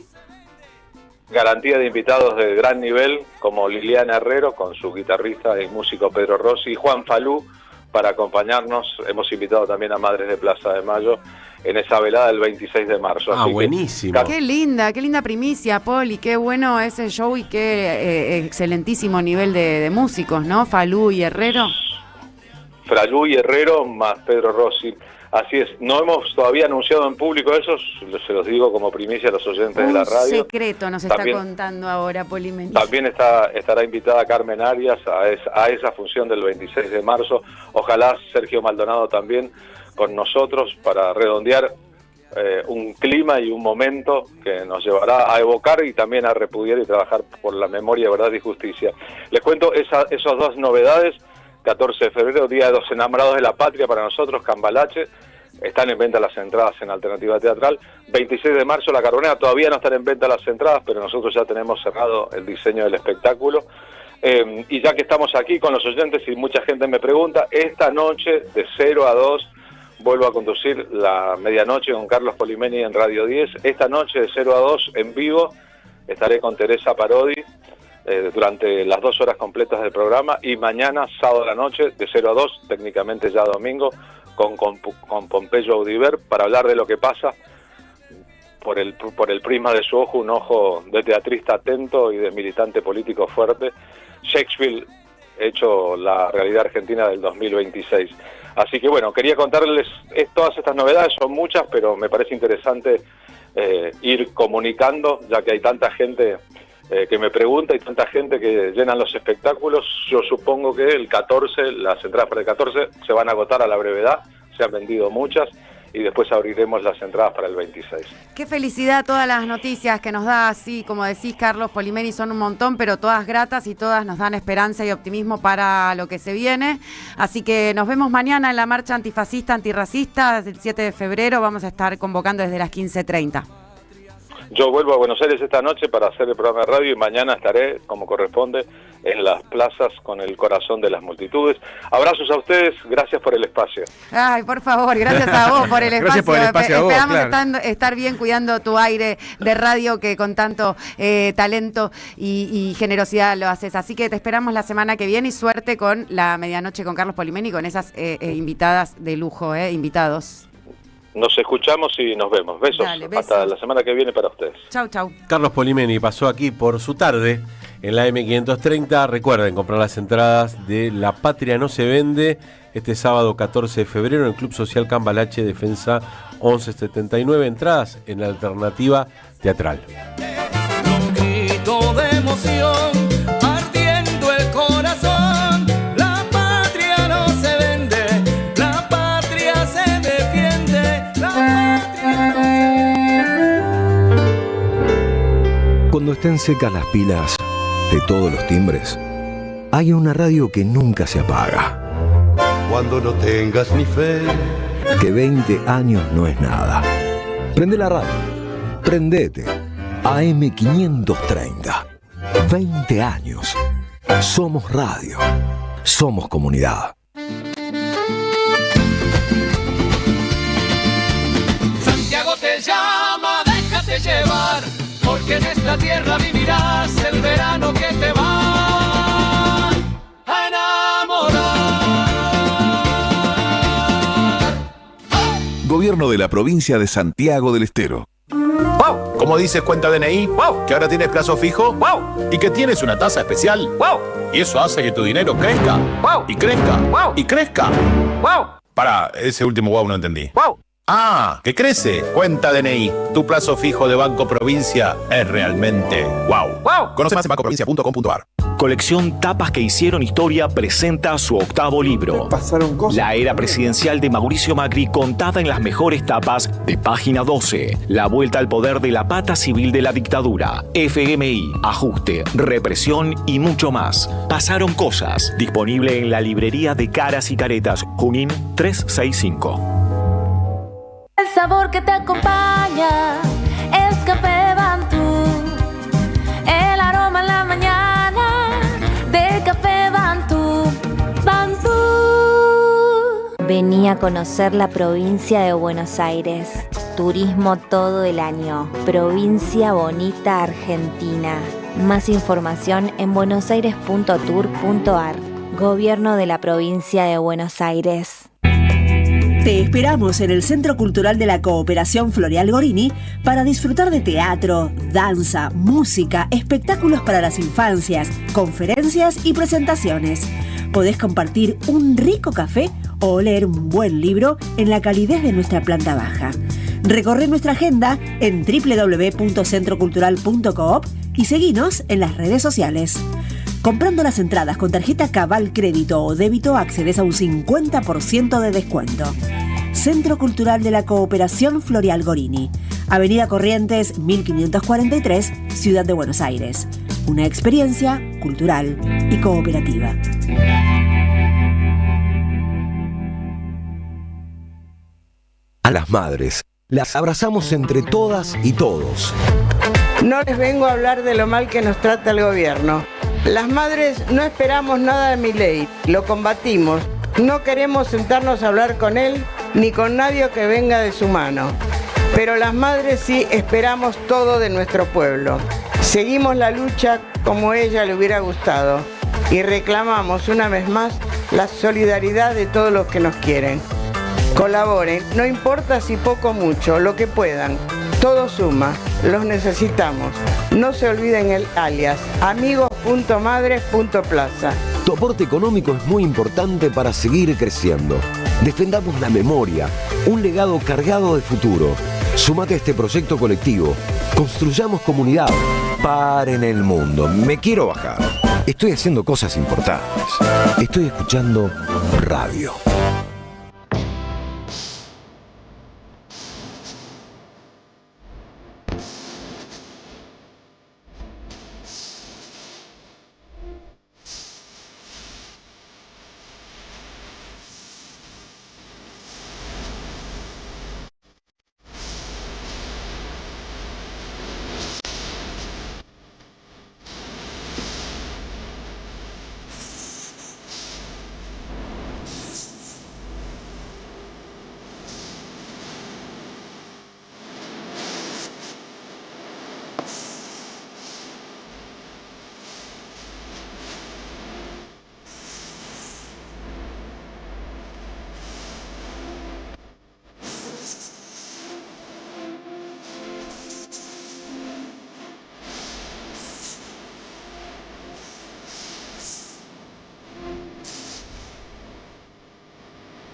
garantía de invitados de gran nivel como Liliana Herrero, con su guitarrista y músico Pedro Rossi, y Juan Falú, para acompañarnos. Hemos invitado también a Madres de Plaza de Mayo en esa velada del 26 de marzo. Así buenísimo. Qué linda primicia, Poli, qué bueno ese show y qué excelentísimo nivel de músicos, ¿no? Falú y Herrero. Falú y Herrero más Pedro Rossi. Así es, no hemos todavía anunciado en público eso, se los digo como primicia a los oyentes de la radio. Un secreto nos está contando ahora Poli Meni. También estará invitada Carmen Arias a esa función del 26 de marzo. Ojalá Sergio Maldonado también con nosotros para redondear un clima y un momento que nos llevará a evocar y también a repudiar y trabajar por la memoria, verdad y justicia. Les cuento esas dos novedades. 14 de febrero, Día de los Enamorados de la Patria para nosotros, Cambalache. Están en venta las entradas en Alternativa Teatral. 26 de marzo, La Carbonera. Todavía no están en venta las entradas, pero nosotros ya tenemos cerrado el diseño del espectáculo. Y ya que estamos aquí con los oyentes y mucha gente me pregunta, esta noche de 0 a 2 vuelvo a conducir la medianoche con Carlos Polimeni en Radio 10. Esta noche de 0 a 2 en vivo estaré con Teresa Parodi durante las 2 horas completas del programa, y mañana, sábado a la noche, de 0 a 2, técnicamente ya domingo, con Pompeyo Audiver, para hablar de lo que pasa por el prisma de su ojo, un ojo de teatrista atento y de militante político fuerte. Shakespeare hecho la realidad argentina del 2026. Así que bueno, quería contarles todas estas novedades, son muchas, pero me parece interesante ir comunicando, ya que hay tanta gente que me pregunta y tanta gente que llenan los espectáculos. Yo supongo que el 14, las entradas para el 14 se van a agotar a la brevedad, se han vendido muchas, y después abriremos las entradas para el 26. Qué felicidad todas las noticias que nos da, así como decís, Carlos Polimeni, son un montón, pero todas gratas y todas nos dan esperanza y optimismo para lo que se viene. Así que nos vemos mañana en la marcha antifascista, antirracista, el 7 de febrero. Vamos a estar convocando desde las 15:30. Yo vuelvo a Buenos Aires esta noche para hacer el programa de radio, y mañana estaré, como corresponde, en las plazas con el corazón de las multitudes. Abrazos a ustedes, gracias por el espacio. Ay, por favor, gracias a vos por el espacio. Gracias por el espacio a vos, Esperamos claro. estar bien cuidando tu aire de radio que con tanto talento y generosidad lo haces. Así que te esperamos la semana que viene, y suerte con la medianoche con Carlos Polimeni, con esas invitadas de lujo, invitados. Nos escuchamos y nos vemos. Besos. Dale, besos. Hasta la semana que viene para ustedes. Chau, chau. Carlos Polimeni pasó aquí por su tarde en la M530. Recuerden comprar las entradas de La Patria No Se Vende este sábado 14 de febrero en el Club Social Cambalache, Defensa 1179. Entradas en Alternativa Teatral. Un grito de emoción, ardiendo el corazón. La patria no se vende, la patria se defiende, la patria no se... Cuando estén secas las pilas de todos los timbres, hay una radio que nunca se apaga. Cuando no tengas ni fe, Que 20 años no es nada. Prende la radio. Prendete. AM530. 20 años. Somos radio. Somos comunidad. Santiago te llama, déjate llevar, porque en esta tierra vivirás el verano que te va a enamorar. Gobierno de la provincia de Santiago del Estero. ¡Wow! Como dices, cuenta DNI, ¡wow! Que ahora tienes plazo fijo, ¡wow! Y que tienes una tasa especial, ¡wow! Y eso hace que tu dinero crezca, ¡wow! Y crezca, ¡wow! Y crezca, ¡wow! Pará, ese último wow no entendí. ¡Wow! ¡Ah! ¡Que crece! Cuenta DNI. Tu plazo fijo de Banco Provincia es realmente wow. ¡Wow! Conoce más en bancoprovincia.com.ar. Colección Tapas que hicieron historia presenta su octavo libro. Pasaron cosas. La era presidencial de Mauricio Macri contada en las mejores tapas de Página 12. La vuelta al poder de la pata civil de la dictadura. FMI, ajuste, represión y mucho más. Pasaron cosas. Disponible en la librería de Caras y Caretas, Junín 365. El sabor que te acompaña es Café Bantú. El aroma en la mañana de Café Bantú. Bantú. Vení a conocer la provincia de Buenos Aires. Turismo todo el año. Provincia bonita Argentina. Más información en buenosaires.tour.ar. Gobierno de la Provincia de Buenos Aires. Te esperamos en el Centro Cultural de la Cooperación Floreal Gorini para disfrutar de teatro, danza, música, espectáculos para las infancias, conferencias y presentaciones. Podés compartir un rico café o leer un buen libro en la calidez de nuestra planta baja. Recorre nuestra agenda en www.centrocultural.coop y seguinos en las redes sociales. Comprando las entradas con tarjeta Cabal Crédito o Débito accedes a un 50% de descuento. Centro Cultural de la Cooperación Floreal Gorini, Avenida Corrientes 1543, Ciudad de Buenos Aires. Una experiencia cultural y cooperativa. A las madres, las abrazamos entre todas y todos. No les vengo a hablar de lo mal que nos trata el gobierno. Las madres no esperamos nada de Milei, lo combatimos. No queremos sentarnos a hablar con él ni con nadie que venga de su mano. Pero las madres sí esperamos todo de nuestro pueblo. Seguimos la lucha como ella le hubiera gustado y reclamamos una vez más la solidaridad de todos los que nos quieren. Colaboren, no importa si poco o mucho, lo que puedan. Todo suma, los necesitamos. No se olviden el alias, amigos.madres.plaza. Tu aporte económico es muy importante para seguir creciendo. Defendamos la memoria, un legado cargado de futuro. Súmate a este proyecto colectivo. Construyamos comunidad. Paren el mundo, me quiero bajar. Estoy haciendo cosas importantes. Estoy escuchando radio.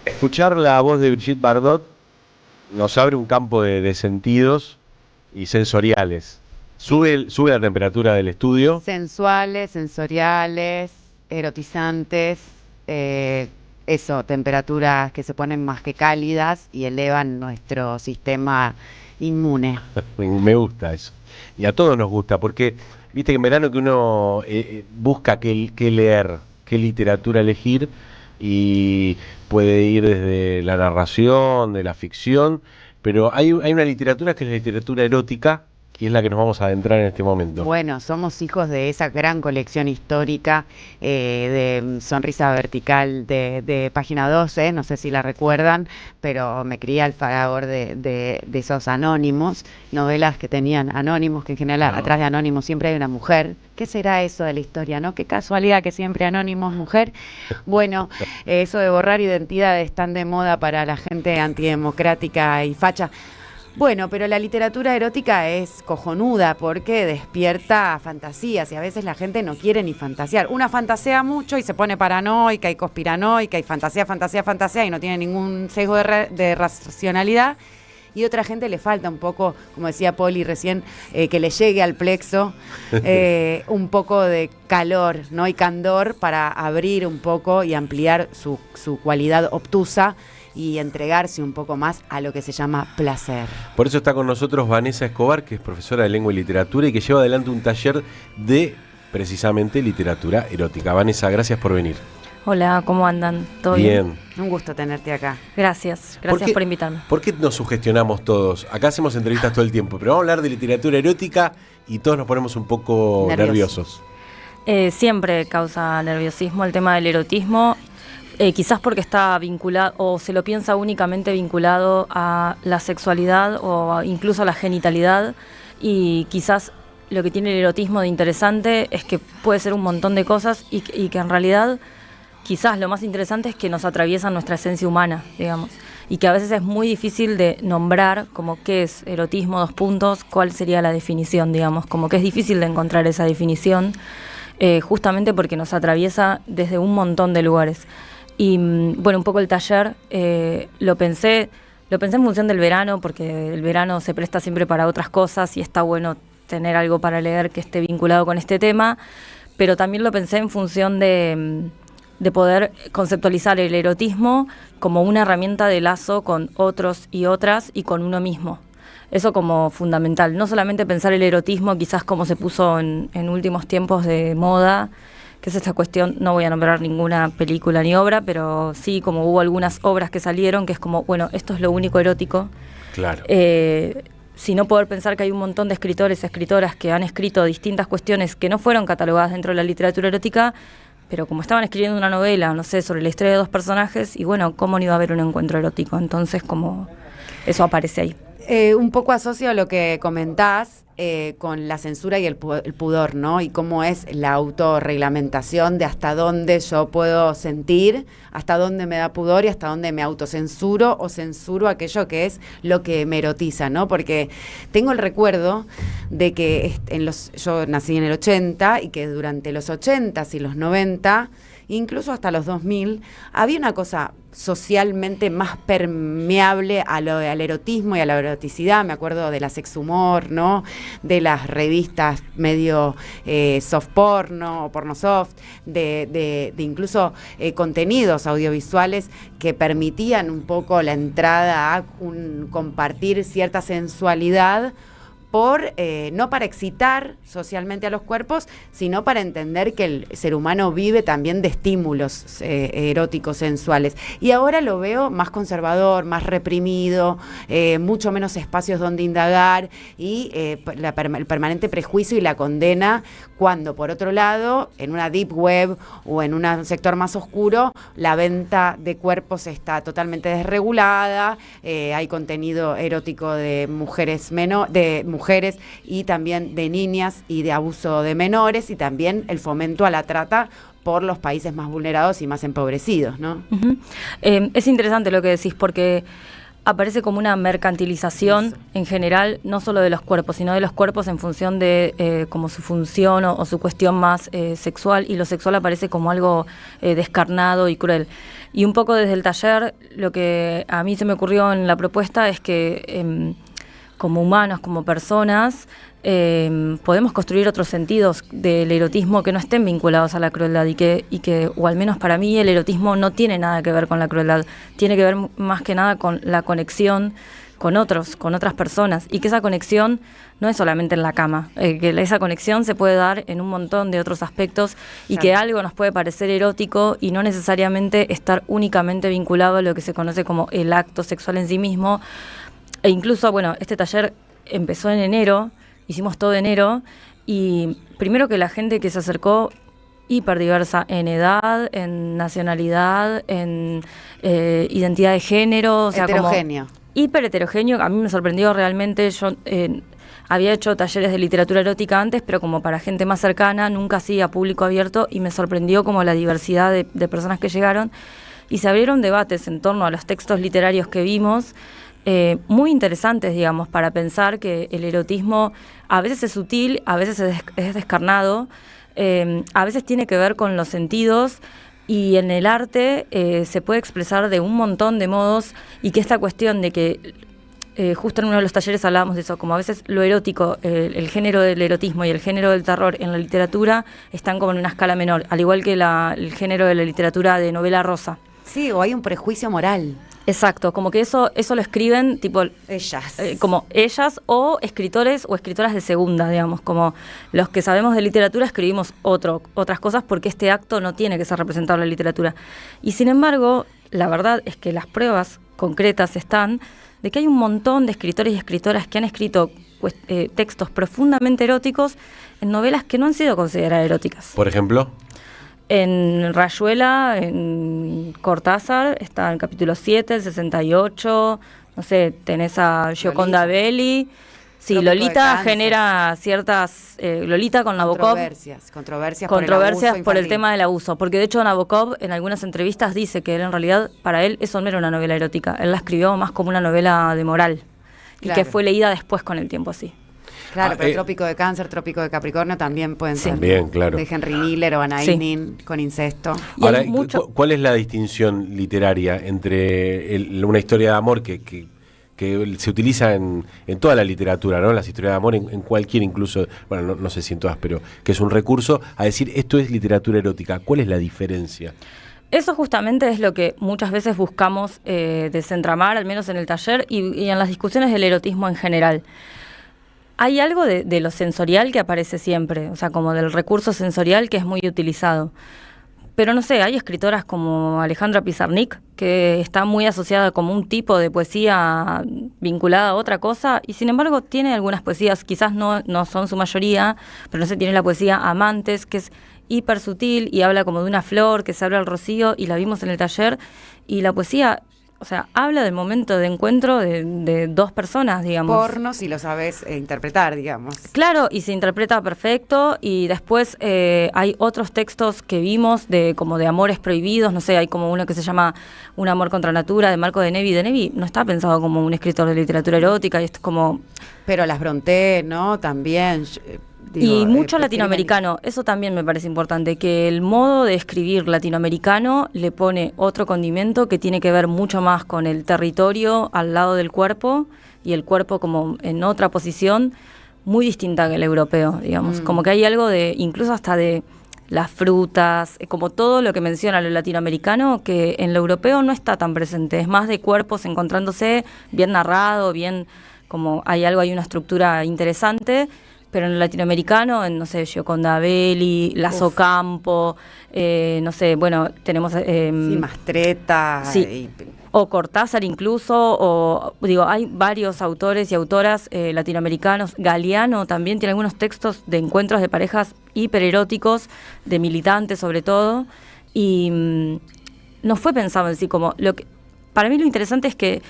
Escuchar la voz de Brigitte Bardot nos abre un campo de sentidos y sensoriales. Sube la temperatura del estudio. Sensuales, sensoriales, erotizantes, temperaturas que se ponen más que cálidas y elevan nuestro sistema inmune. Me gusta eso. Y a todos nos gusta, porque viste que en verano que uno busca qué leer, qué literatura elegir, y puede ir desde la narración, de la ficción, pero hay una literatura que es la literatura erótica, que es la que nos vamos a adentrar en este momento. Bueno, somos hijos de esa gran colección histórica de Sonrisa Vertical de Página 12, no sé si la recuerdan, pero me crié al favor de esos anónimos, novelas que tenían anónimos, que en general atrás de anónimos siempre hay una mujer. ¿Qué será eso de la historia, no? Qué casualidad que siempre anónimos mujer. Bueno, eso de borrar identidades tan de moda para la gente antidemocrática y facha. Bueno, pero la literatura erótica es cojonuda porque despierta fantasías y a veces la gente no quiere ni fantasear. Una fantasea mucho y se pone paranoica y conspiranoica y fantasea y no tiene ningún sesgo de racionalidad. Y otra gente le falta un poco, como decía Poli recién, que le llegue al plexo un poco de calor, ¿no? Y candor para abrir un poco y ampliar su cualidad obtusa y entregarse un poco más a lo que se llama placer. Por eso está con nosotros Vanessa Escobar, que es profesora de lengua y literatura y que lleva adelante un taller de, precisamente, literatura erótica. Vanessa, gracias por venir. Hola, ¿cómo andan? ¿Todo bien? Un gusto tenerte acá. Gracias por invitarme. ¿Por qué nos sugestionamos todos? Acá hacemos entrevistas todo el tiempo, pero vamos a hablar de literatura erótica y todos nos ponemos un poco nerviosos. Siempre causa nerviosismo el tema del erotismo. Quizás porque está vinculado o se lo piensa únicamente vinculado a la sexualidad o incluso a la genitalidad, y quizás lo que tiene el erotismo de interesante es que puede ser un montón de cosas y que en realidad quizás lo más interesante es que nos atraviesan nuestra esencia humana, digamos, y que a veces es muy difícil de nombrar como qué es erotismo, 2 puntos, cuál sería la definición, digamos, como que es difícil de encontrar esa definición, justamente porque nos atraviesa desde un montón de lugares. Y bueno, un poco el taller lo pensé en función del verano, porque el verano se presta siempre para otras cosas y está bueno tener algo para leer que esté vinculado con este tema, pero también lo pensé en función de poder conceptualizar el erotismo como una herramienta de lazo con otros y otras y con uno mismo. Eso como fundamental. No solamente pensar el erotismo quizás como se puso en últimos tiempos de moda, que es esta cuestión, no voy a nombrar ninguna película ni obra, pero sí como hubo algunas obras que salieron, que es como, bueno, esto es lo único erótico. Claro. Sino poder pensar que hay un montón de escritores y escritoras que han escrito distintas cuestiones que no fueron catalogadas dentro de la literatura erótica, pero como estaban escribiendo una novela, no sé, sobre la historia de 2 personajes, y bueno, ¿cómo no iba a haber un encuentro erótico? Entonces, como eso aparece ahí. Un poco asocio a lo que comentás con la censura y el pudor, ¿no? Y cómo es la autorreglamentación de hasta dónde yo puedo sentir, hasta dónde me da pudor y hasta dónde me autocensuro o censuro aquello que es lo que me erotiza, ¿no? Porque tengo el recuerdo de que yo nací en el 80 y que durante los 80s y los 90, incluso hasta los 2000, había una cosa socialmente más permeable al erotismo y a la eroticidad. Me acuerdo de la sex humor, ¿no? De las revistas medio soft porno o porno soft, de incluso contenidos audiovisuales que permitían un poco la entrada a compartir cierta sensualidad, no para excitar socialmente a los cuerpos, sino para entender que el ser humano vive también de estímulos eróticos, sensuales. Y ahora lo veo más conservador, más reprimido, mucho menos espacios donde indagar y el permanente prejuicio y la condena, cuando por otro lado, en una deep web o en un sector más oscuro, la venta de cuerpos está totalmente desregulada, hay contenido erótico de mujeres y también de niñas y de abuso de menores, y también el fomento a la trata por los países más vulnerados y más empobrecidos, ¿no? Uh-huh. Es interesante lo que decís, porque aparece como una mercantilización en general, no solo de los cuerpos, sino de los cuerpos en función de como su función o su cuestión más sexual, y lo sexual aparece como algo descarnado y cruel. Y un poco desde el taller, lo que a mí se me ocurrió en la propuesta es que como humanos, como personas, podemos construir otros sentidos del erotismo que no estén vinculados a la crueldad y que, o al menos para mí, el erotismo no tiene nada que ver con la crueldad, tiene que ver más que nada con la conexión con otros, con otras personas, y que esa conexión no es solamente en la cama, que esa conexión se puede dar en un montón de otros aspectos, y que algo nos puede parecer erótico y no necesariamente estar únicamente vinculado a lo que se conoce como el acto sexual en sí mismo. E incluso, bueno, este taller empezó en enero, hicimos todo enero, y primero que la gente que se acercó, hiperdiversa en edad, en nacionalidad, en identidad de género. O sea, heterogéneo. Como hiper heterogéneo. A mí me sorprendió realmente. Yo había hecho talleres de literatura erótica antes, pero como para gente más cercana, nunca así a público abierto, y me sorprendió como la diversidad de personas que llegaron, y se abrieron debates en torno a los textos literarios que vimos, muy interesantes, digamos, para pensar que el erotismo a veces es sutil, a veces es descarnado, a veces tiene que ver con los sentidos, y en el arte se puede expresar de un montón de modos, y que esta cuestión de que justo en uno de los talleres hablábamos de eso, como a veces lo erótico, el género del erotismo y el género del terror en la literatura están como en una escala menor, al igual que el género de la literatura de novela rosa. Sí, o hay un prejuicio moral. Exacto, como que eso lo escriben tipo ellas, como ellas, o escritores o escritoras de segunda, digamos, como los que sabemos de literatura escribimos otras cosas, porque este acto no tiene que ser representado en la literatura. Y sin embargo, la verdad es que las pruebas concretas están de que hay un montón de escritores y escritoras que han escrito textos profundamente eróticos en novelas que no han sido consideradas eróticas. Por ejemplo, en Rayuela, en Cortázar, está el capítulo 7, el 68, no sé, tenés a Gioconda Belli, Sí, Lolita genera ciertas... Lolita con Nabokov... Controversias por el tema del abuso. Porque de hecho Nabokov en algunas entrevistas dice que él, en realidad, para él eso no era una novela erótica. Él la escribió más como una novela de moral. Claro. Y que fue leída después con el tiempo, así. Claro, pero Trópico de Cáncer, Trópico de Capricornio también pueden ser. Bien, claro. De Henry Miller o Anna Inin, con incesto. Ahora, ¿cuál es la distinción literaria entre una historia de amor que se utiliza en toda la literatura, ¿no? Las historias de amor, en cualquier, incluso, bueno, no sé si en todas, pero que es un recurso a decir esto es literatura erótica? ¿Cuál es la diferencia? Eso justamente es lo que muchas veces buscamos desentramar, al menos en el taller y en las discusiones del erotismo en general. Hay algo de lo sensorial que aparece siempre, o sea, como del recurso sensorial que es muy utilizado. Pero no sé, hay escritoras como Alejandra Pizarnik, que está muy asociada como un tipo de poesía vinculada a otra cosa, y sin embargo tiene algunas poesías, quizás no son su mayoría, pero no sé, tiene la poesía Amantes, que es hiper sutil y habla como de una flor que se abre al rocío, y la vimos en el taller, y la poesía... O sea, habla del momento de encuentro de dos personas, digamos. Porno, si lo sabes interpretar, digamos. Claro, y se interpreta perfecto. Y después hay otros textos que vimos como de amores prohibidos. No sé, hay como uno que se llama Un amor contra natura, de Marco de Nevi. De Nevi no está pensado como un escritor de literatura erótica, y esto es como... Pero las Brontë, ¿no? También... y mucho latinoamericano, eso también me parece importante, que el modo de escribir latinoamericano le pone otro condimento que tiene que ver mucho más con el territorio al lado del cuerpo, y el cuerpo como en otra posición muy distinta que el europeo, digamos. Como que hay algo de, incluso hasta de las frutas, como todo lo que menciona lo latinoamericano, que en lo europeo no está tan presente, es más de cuerpos encontrándose, bien narrado, bien, como hay una estructura interesante. Pero en el latinoamericano, en, no sé, Gioconda Belli, Lazo Campo, no sé, bueno, tenemos... Mastretta. Sí, o Cortázar incluso, o digo, hay varios autores y autoras latinoamericanos. Galeano también tiene algunos textos de encuentros de parejas hipereróticos, de militantes sobre todo, y no fue pensado en sí como... para mí lo interesante es que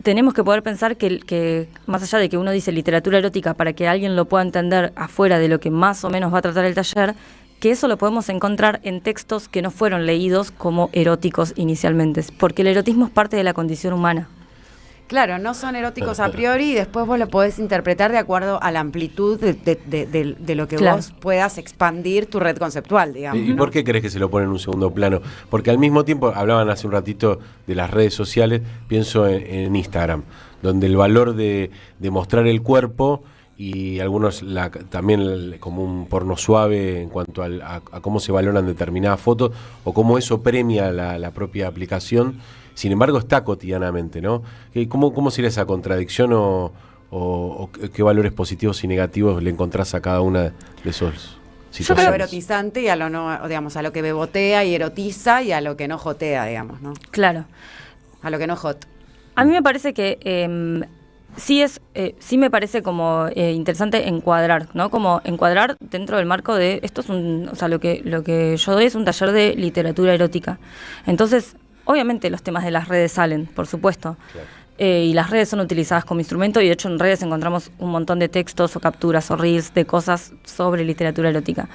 tenemos que poder pensar que más allá de que uno dice literatura erótica para que alguien lo pueda entender afuera de lo que más o menos va a tratar el taller, que eso lo podemos encontrar en textos que no fueron leídos como eróticos inicialmente, porque el erotismo es parte de la condición humana. Claro, no son eróticos a priori y después vos lo podés interpretar de acuerdo a la amplitud de lo que vos puedas expandir tu red conceptual, digamos. ¿Y por qué crees que se lo pone en un segundo plano? Porque al mismo tiempo, hablaban hace un ratito de las redes sociales, pienso en Instagram, donde el valor de mostrar el cuerpo y algunos también como un porno suave en cuanto a cómo se valoran determinadas fotos o cómo eso premia la propia aplicación. Sin embargo, está cotidianamente, ¿no? ¿Cómo sería esa contradicción o qué valores positivos y negativos le encontrás a cada una de esos situaciones? Yo creo erotizante y a lo no, digamos, a lo que bebotea y erotiza y a lo que no jotea, digamos, ¿no? Claro. A lo que no hot. A mí me parece que sí me parece como interesante encuadrar, ¿no? Como encuadrar dentro del marco de esto es o sea, lo que yo doy es un taller de literatura erótica. Entonces, obviamente los temas de las redes salen, por supuesto, y las redes son utilizadas como instrumento, y de hecho en redes encontramos un montón de textos o capturas o reels de cosas sobre literatura erótica.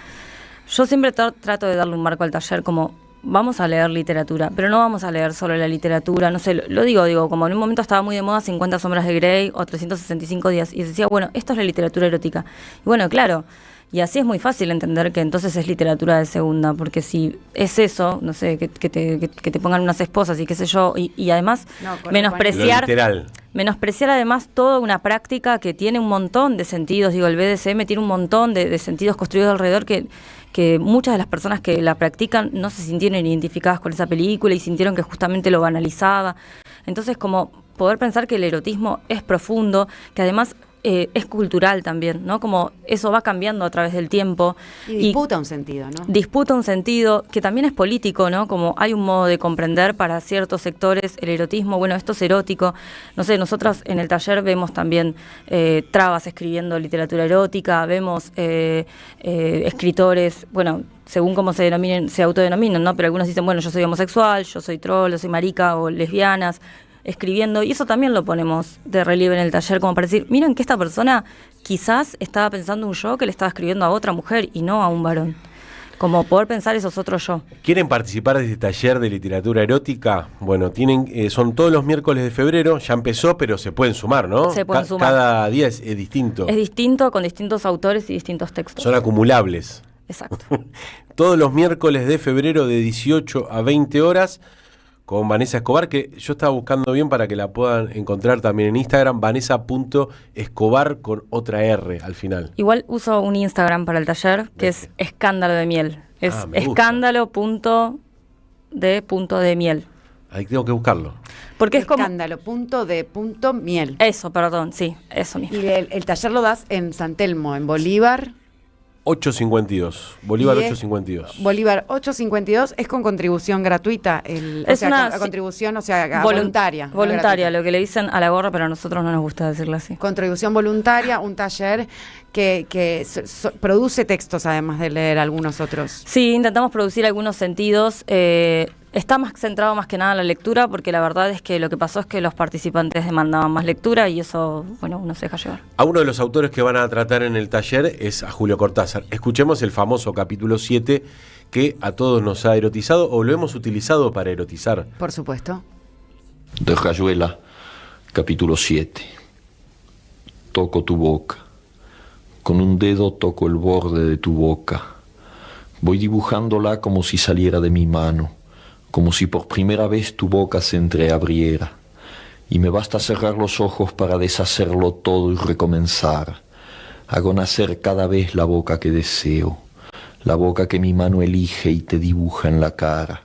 Yo siempre trato de darle un marco al taller como vamos a leer literatura, pero no vamos a leer solo la literatura, no sé, lo digo, como en un momento estaba muy de moda 50 sombras de Grey o 365 días, y decía, bueno, esto es la literatura erótica. Y bueno, claro, y así es muy fácil entender que entonces es literatura de segunda, porque si es eso, no sé, que te pongan unas esposas y qué sé yo, y además menospreciar además toda una práctica que tiene un montón de sentidos, digo, el BDSM tiene un montón de sentidos construidos alrededor que muchas de las personas que la practican no se sintieron identificadas con esa película y sintieron que justamente lo banalizaba. Entonces, como poder pensar que el erotismo es profundo, que además es cultural también, ¿no? Como eso va cambiando a través del tiempo. Y disputa un sentido, ¿no? Disputa un sentido que también es político, ¿no? Como hay un modo de comprender para ciertos sectores el erotismo, bueno, esto es erótico. No sé, nosotros en el taller vemos también trabas escribiendo literatura erótica, vemos escritores, bueno, según cómo se autodenominan, ¿no? Pero algunos dicen, bueno, yo soy homosexual, yo soy troll, yo soy marica o lesbianas. escribiendo, y eso también lo ponemos de relieve en el taller, como para decir, miren que esta persona quizás estaba pensando un yo que le estaba escribiendo a otra mujer y no a un varón. Como poder pensar esos otros yo. ¿Quieren participar de este taller de literatura erótica? Bueno, son todos los miércoles de febrero, ya empezó, pero se pueden sumar, ¿no? Se pueden sumar. Cada día es distinto. Es distinto, con distintos autores y distintos textos. Son acumulables. Exacto. Todos los miércoles de febrero de 18 a 20 horas con Vanessa Escobar, que yo estaba buscando bien para que la puedan encontrar también en Instagram, vanessa.escobar con otra R al final. Igual uso un Instagram para el taller, que es Escándalo de Miel. Es escándalo.de.miel. Ahí tengo que buscarlo. Porque es como... Escándalo.de.miel. Eso, perdón, sí, eso mismo. Y el taller lo das en San Telmo, en Bolívar... 852, Bolívar 852. Bolívar 852 es con contribución gratuita, contribución, voluntaria. Voluntaria, lo que le dicen a la gorra, pero a nosotros no nos gusta decirlo así. Contribución voluntaria, un taller que produce textos además de leer algunos otros. Sí, intentamos producir algunos sentidos. Está más centrado más que nada en la lectura, porque la verdad es que lo que pasó es que los participantes demandaban más lectura y eso, bueno, uno se deja llevar. A uno de los autores que van a tratar en el taller es a Julio Cortázar. Escuchemos el famoso capítulo 7 que a todos nos ha erotizado o lo hemos utilizado para erotizar. Por supuesto. De Rayuela, capítulo 7. Toco tu boca. Con un dedo toco el borde de tu boca. Voy dibujándola como si saliera de mi mano, como si por primera vez tu boca se entreabriera, y me basta cerrar los ojos para deshacerlo todo y recomenzar. Hago nacer cada vez la boca que deseo, la boca que mi mano elige y te dibuja en la cara,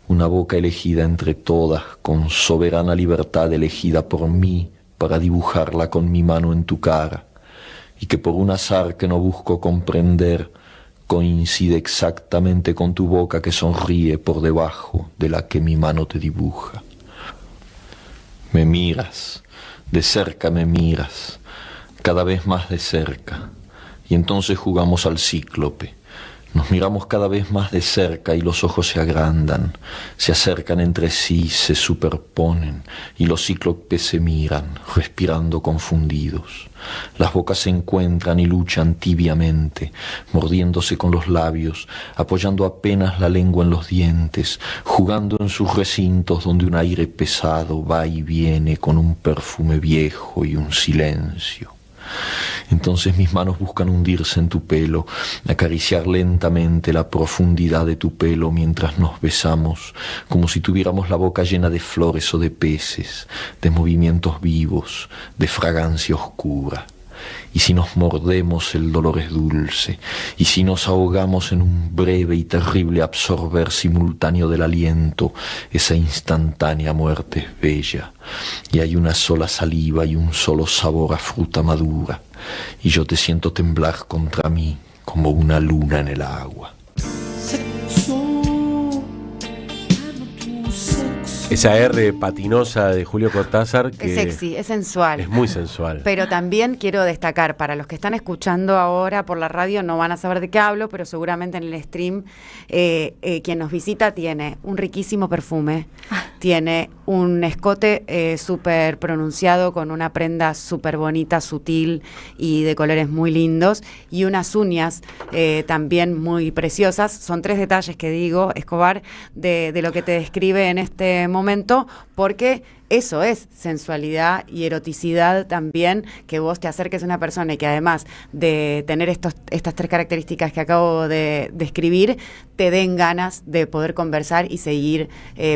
una boca elegida entre todas, con soberana libertad elegida por mí para dibujarla con mi mano en tu cara, y que por un azar que no busco comprender, coincide exactamente con tu boca que sonríe por debajo de la que mi mano te dibuja. Me miras, de cerca me miras, cada vez más de cerca, y entonces jugamos al cíclope. Nos miramos cada vez más de cerca y los ojos se agrandan, se acercan entre sí, se superponen, y los cíclopes se miran, respirando confundidos. Las bocas se encuentran y luchan tibiamente, mordiéndose con los labios, apoyando apenas la lengua en los dientes, jugando en sus recintos donde un aire pesado va y viene con un perfume viejo y un silencio. Entonces mis manos buscan hundirse en tu pelo, acariciar lentamente la profundidad de tu pelo mientras nos besamos, como si tuviéramos la boca llena de flores o de peces, de movimientos vivos, de fragancia oscura. Y si nos mordemos el dolor es dulce, y si nos ahogamos en un breve y terrible absorber simultáneo del aliento, esa instantánea muerte es bella, y hay una sola saliva y un solo sabor a fruta madura, y yo te siento temblar contra mí como una luna en el agua. Esa R patinosa de Julio Cortázar que es sexy, es sensual. Es muy sensual. Pero también quiero destacar, para los que están escuchando ahora por la radio no van a saber de qué hablo, pero seguramente en el stream quien nos visita tiene un riquísimo perfume, tiene un escote súper pronunciado con una prenda súper bonita, sutil y de colores muy lindos, y unas uñas también muy preciosas. Son 3 detalles que digo, Escobar, de lo que te describe en este momento, porque eso es sensualidad y eroticidad también, que vos te acerques a una persona y que además de tener estas 3 características que acabo de describir, te den ganas de poder conversar y seguir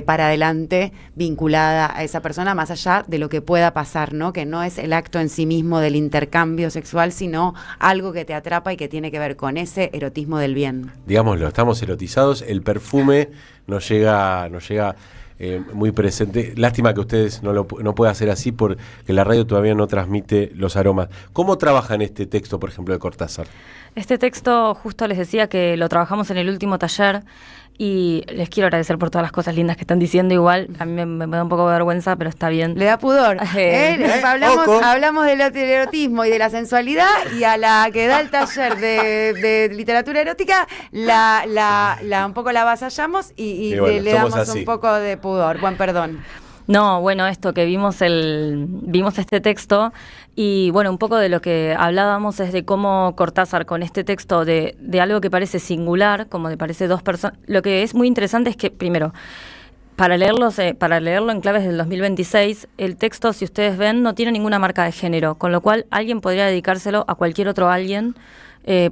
para adelante vinculada a esa persona, más allá de lo que pueda pasar, ¿no? Que no es el acto en sí mismo del intercambio sexual, sino algo que te atrapa y que tiene que ver con ese erotismo del bien. Digámoslo, estamos erotizados, el perfume nos llega muy presente. Lástima que ustedes no puedan hacer así porque la radio todavía no transmite los aromas. ¿Cómo trabajan este texto, por ejemplo, de Cortázar? Este texto, justo les decía que lo trabajamos en el último taller y les quiero agradecer por todas las cosas lindas que están diciendo. Igual, a mí me da un poco de vergüenza, pero está bien. Le da pudor. Hablamos del erotismo y de la sensualidad, y a la que da el taller de literatura erótica un poco la avasallamos y bueno, le damos así un poco de pudor. Buen perdón. No, bueno, esto que vimos este texto y bueno, un poco de lo que hablábamos es de cómo Cortázar con este texto de algo que parece singular, como le parece dos personas, lo que es muy interesante es que primero, para leerlo en claves del 2026, el texto, si ustedes ven, no tiene ninguna marca de género, con lo cual alguien podría dedicárselo a cualquier otro alguien,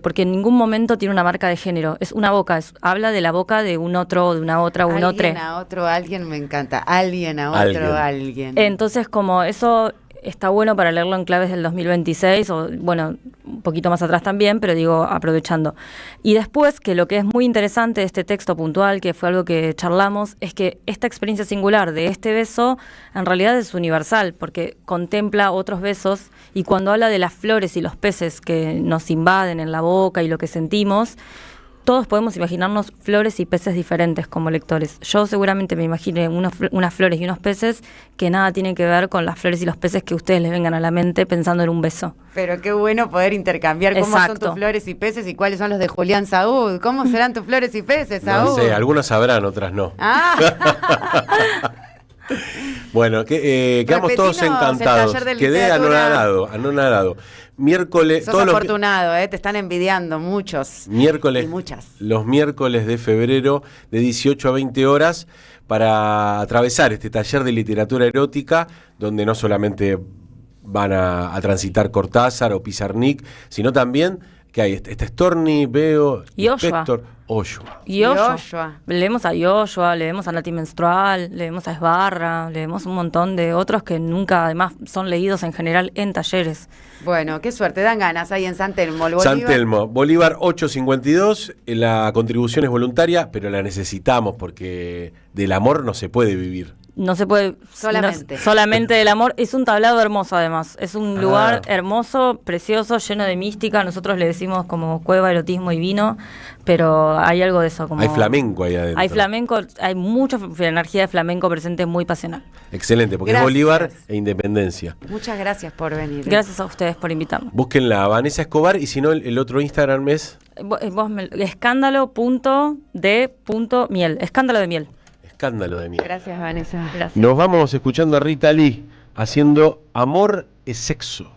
porque en ningún momento tiene una marca de género. Es una boca, habla de la boca de un otro, de una otra, un otro. Alguien a otro alguien me encanta. Alguien a otro alguien. Entonces, como eso está bueno para leerlo en claves del 2026, o bueno, un poquito más atrás también, pero digo, aprovechando. Y después, que lo que es muy interesante de este texto puntual, que fue algo que charlamos, es que esta experiencia singular de este beso, en realidad es universal, porque contempla otros besos, y cuando habla de las flores y los peces que nos invaden en la boca y lo que sentimos, todos podemos imaginarnos flores y peces diferentes como lectores. Yo seguramente me imaginé unas flores y unos peces que nada tienen que ver con las flores y los peces que a ustedes les vengan a la mente pensando en un beso. Pero qué bueno poder intercambiar cómo son tus flores y peces y cuáles son los de Julián Saúd. ¿Cómo serán tus flores y peces, Saúd? No sé, algunas sabrán, otras no. Bueno, quedamos todos encantados. Quedé anonadado. Miércoles. Sos afortunado, te están envidiando muchos. Miércoles. Y muchas. Los miércoles de febrero de 18 a 20 horas para atravesar este taller de literatura erótica, donde no solamente van a transitar Cortázar o Pizarnik, sino también que hay Storni, Beo, Spector, Oshua. Leemos a Yoshua, leemos a Nati Menstrual, leemos a Esbarra, leemos un montón de otros que nunca además son leídos en general en talleres. Bueno, qué suerte, dan ganas ahí en San Telmo, el Bolívar. San Telmo, Bolívar 852, la contribución es voluntaria, pero la necesitamos porque del amor no se puede vivir. No se puede solamente del amor. Es un tablado hermoso además, es un lugar hermoso, precioso, lleno de mística. Nosotros le decimos como cueva, erotismo y vino, pero hay algo de eso. Como hay flamenco ahí adentro. Hay flamenco, hay mucha energía de flamenco presente, muy pasional. Excelente, porque es Bolívar e Independencia. Muchas gracias por venir. Gracias a ustedes por invitarme. Búsquenla, Vanessa Escobar, y si no, el otro Instagram es... escándalo.de.miel, escándalo de miel. Escándalo de miel. Gracias, Vanessa. Gracias. Nos vamos escuchando a Rita Lee haciendo Amor es Sexo.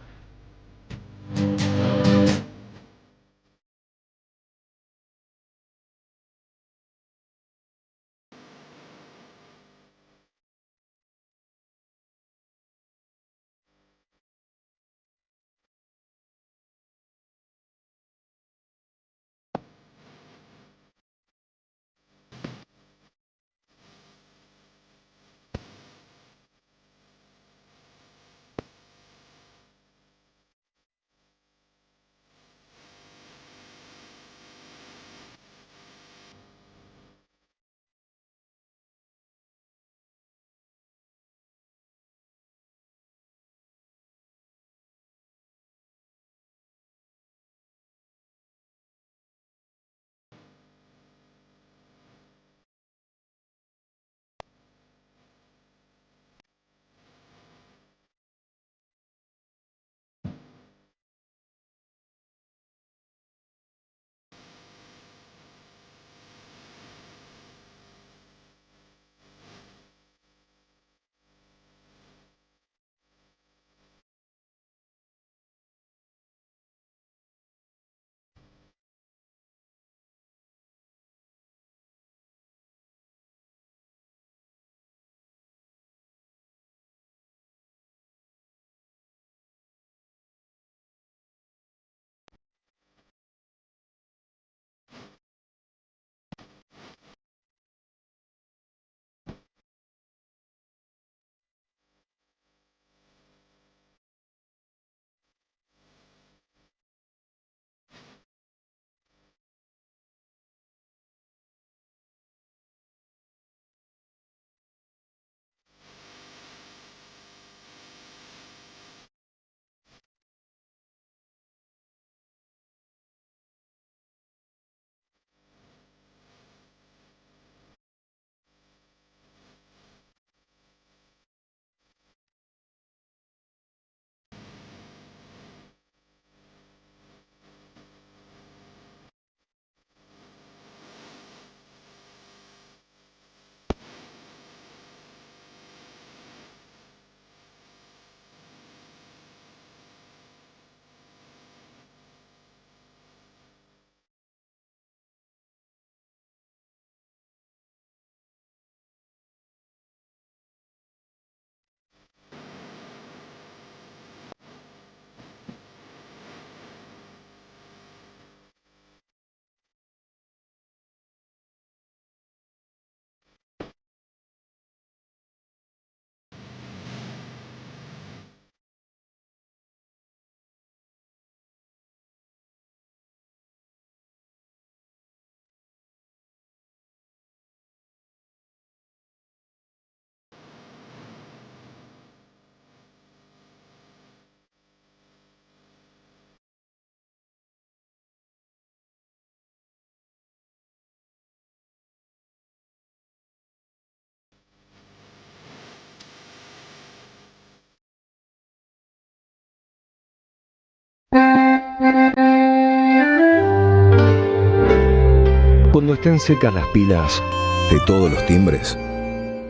Cuando estén secas las pilas de todos los timbres,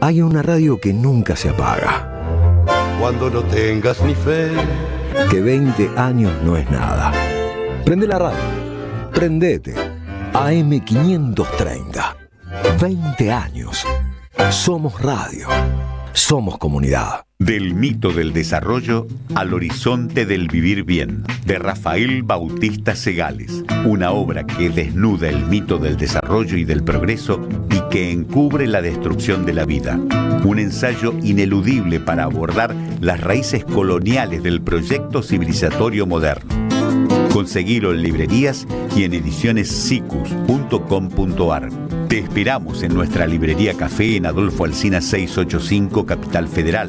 hay una radio que nunca se apaga. Cuando no tengas ni fe, que 20 años no es nada. Prende la radio. Prendete. AM530. 20 años. Somos radio. Somos comunidad. Del mito del desarrollo al horizonte del vivir bien, de Rafael Bautista Segales, una obra que desnuda el mito del desarrollo y del progreso y que encubre la destrucción de la vida. Un ensayo ineludible para abordar las raíces coloniales del proyecto civilizatorio moderno. Conseguilo en librerías y en edicionessicus.com.ar. Te esperamos en nuestra librería Café en Adolfo Alsina 685, Capital Federal.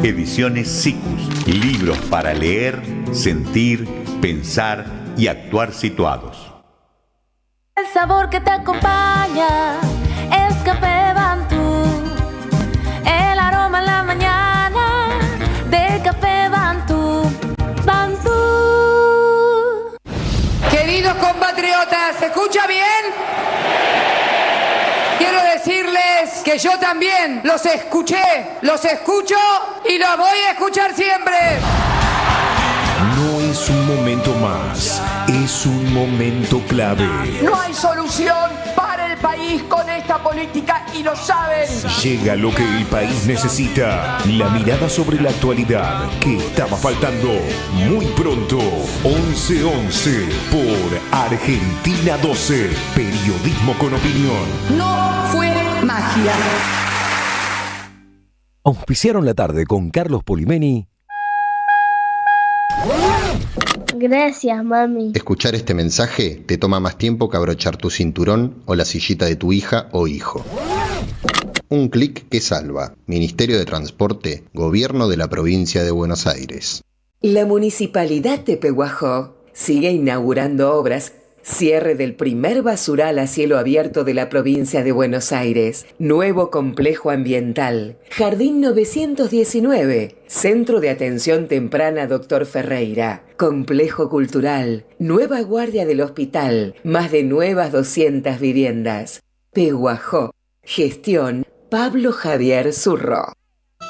Ediciones Sicus, libros para leer, sentir, pensar y actuar situados. El sabor que te acompaña es Café Bantú. El aroma en la mañana de Café Bantú. Bantú. Queridos compatriotas, ¿se escucha bien? Quiero decirles que yo también los escuché, los escucho y los voy a escuchar siempre. No es un momento más, es un momento clave. No hay solución para el país con esta política y lo saben. Llega lo que el país necesita. La mirada sobre la actualidad que estaba faltando. Muy pronto, 11:11 por Argentina 12. Periodismo con opinión. No fue magia. Auspiciaron la tarde con Carlos Polimeni. Gracias, mami. Escuchar este mensaje te toma más tiempo que abrochar tu cinturón o la sillita de tu hija o hijo. Un clic que salva. Ministerio de Transporte, Gobierno de la Provincia de Buenos Aires. La Municipalidad de Pehuajó sigue inaugurando obras. Cierre del primer basural a cielo abierto de la provincia de Buenos Aires. Nuevo complejo ambiental. Jardín 919. Centro de Atención Temprana Dr. Ferreira. Complejo cultural. Nueva guardia del hospital. Más de nuevas 200 viviendas. Pehuajó. Gestión Pablo Javier Zurro.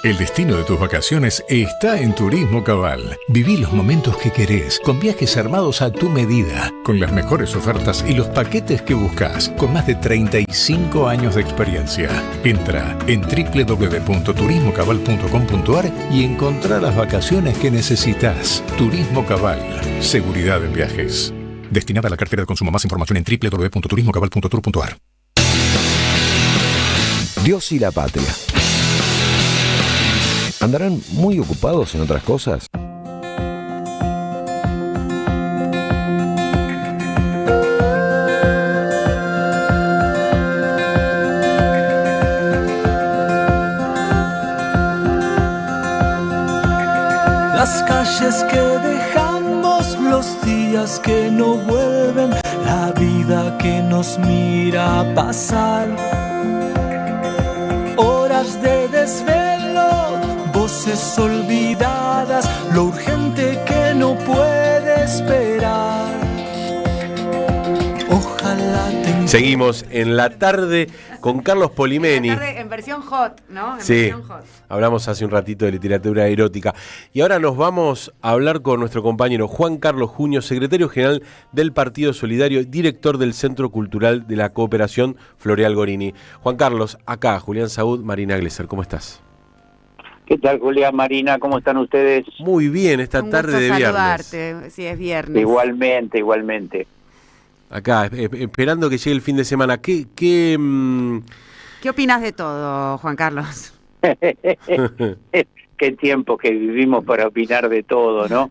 El destino de tus vacaciones está en Turismo Cabal. Viví los momentos que querés, con viajes armados a tu medida, con las mejores ofertas y los paquetes que buscas, con más de 35 años de experiencia. Entra en www.turismocabal.com.ar y encontrá las vacaciones que necesitas. Turismo Cabal, seguridad en viajes. Destinada a la cartera de consumo. Más información en www.turismocabal.tour.ar. Dios y la patria. ¿Andarán muy ocupados en otras cosas? Las calles que dejamos, los días que no vuelven, la vida que nos mira pasar. Horas de desvelo, voces olvidadas, lo urgente que no puede esperar. Ojalá Seguimos en la tarde con Carlos Polimeni. La tarde en versión hot, ¿no? En Sí, versión hot. hablamos hace un ratito de literatura erótica. Y ahora nos vamos a hablar con nuestro compañero Juan Carlos Junio, secretario general del Partido Solidario, director del Centro Cultural de la Cooperación Floreal Gorini. Juan Carlos, acá Julián Saúd, Marina Glesser, ¿cómo estás? ¿Qué tal, Julián, Marina? ¿Cómo están ustedes? Muy bien, esta tarde de viernes. Saludarte, sí, es viernes. Igualmente, igualmente. Acá, esperando que llegue el fin de semana. ¿Qué opinas de todo, Juan Carlos? Qué tiempo que vivimos para opinar de todo, ¿no?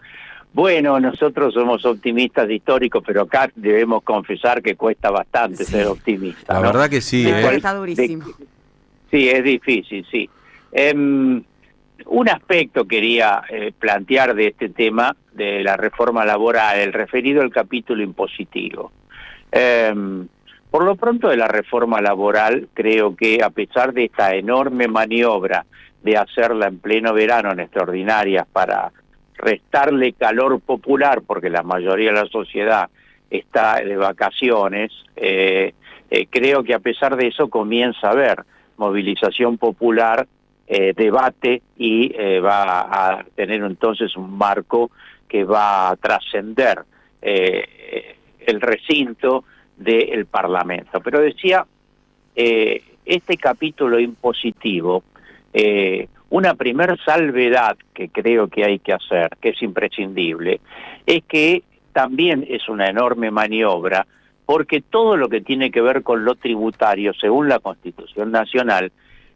Bueno, nosotros somos optimistas históricos, pero acá debemos confesar que cuesta bastante ser optimista. La ¿no? verdad que sí. Está durísimo. Sí, es difícil, sí. Un aspecto quería plantear de este tema, de la reforma laboral, el referido al capítulo impositivo. Por lo pronto de la reforma laboral, creo que a pesar de esta enorme maniobra de hacerla en pleno verano en extraordinarias para restarle calor popular, porque la mayoría de la sociedad está de vacaciones, creo que a pesar de eso comienza a haber movilización popular, debate, y va a tener entonces un marco que va a trascender el recinto del Parlamento. Pero decía, este capítulo impositivo, una primer salvedad que creo que hay que hacer, que es imprescindible, es que también es una enorme maniobra, porque todo lo que tiene que ver con lo tributario, según la Constitución Nacional,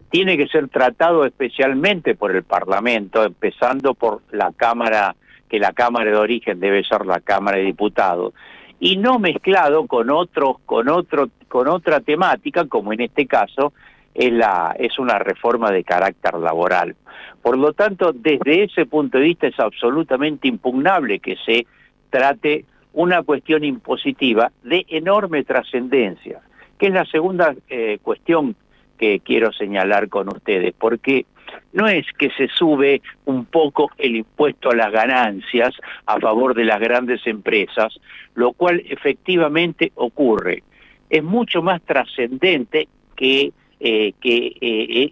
tiene que ser tratado especialmente por el Parlamento, empezando por la Cámara, que la Cámara de origen debe ser la Cámara de Diputados, y no mezclado con otra temática, como en este caso es una reforma de carácter laboral. Por lo tanto, desde ese punto de vista es absolutamente impugnable que se trate una cuestión impositiva de enorme trascendencia, que es la segunda cuestión que quiero señalar con ustedes, porque no es que se sube un poco el impuesto a las ganancias a favor de las grandes empresas, lo cual efectivamente ocurre. Es mucho más trascendente que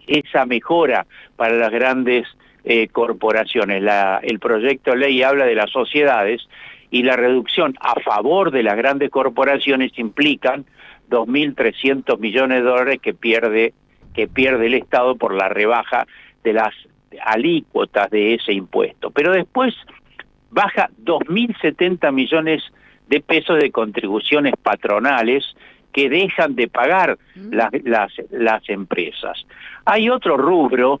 esa mejora para las grandes corporaciones. El proyecto de ley habla de las sociedades, y la reducción a favor de las grandes corporaciones implican 2.300 millones de dólares que pierde el Estado por la rebaja de las alícuotas de ese impuesto. Pero después baja 2.070 millones de pesos de contribuciones patronales que dejan de pagar las empresas. Hay otro rubro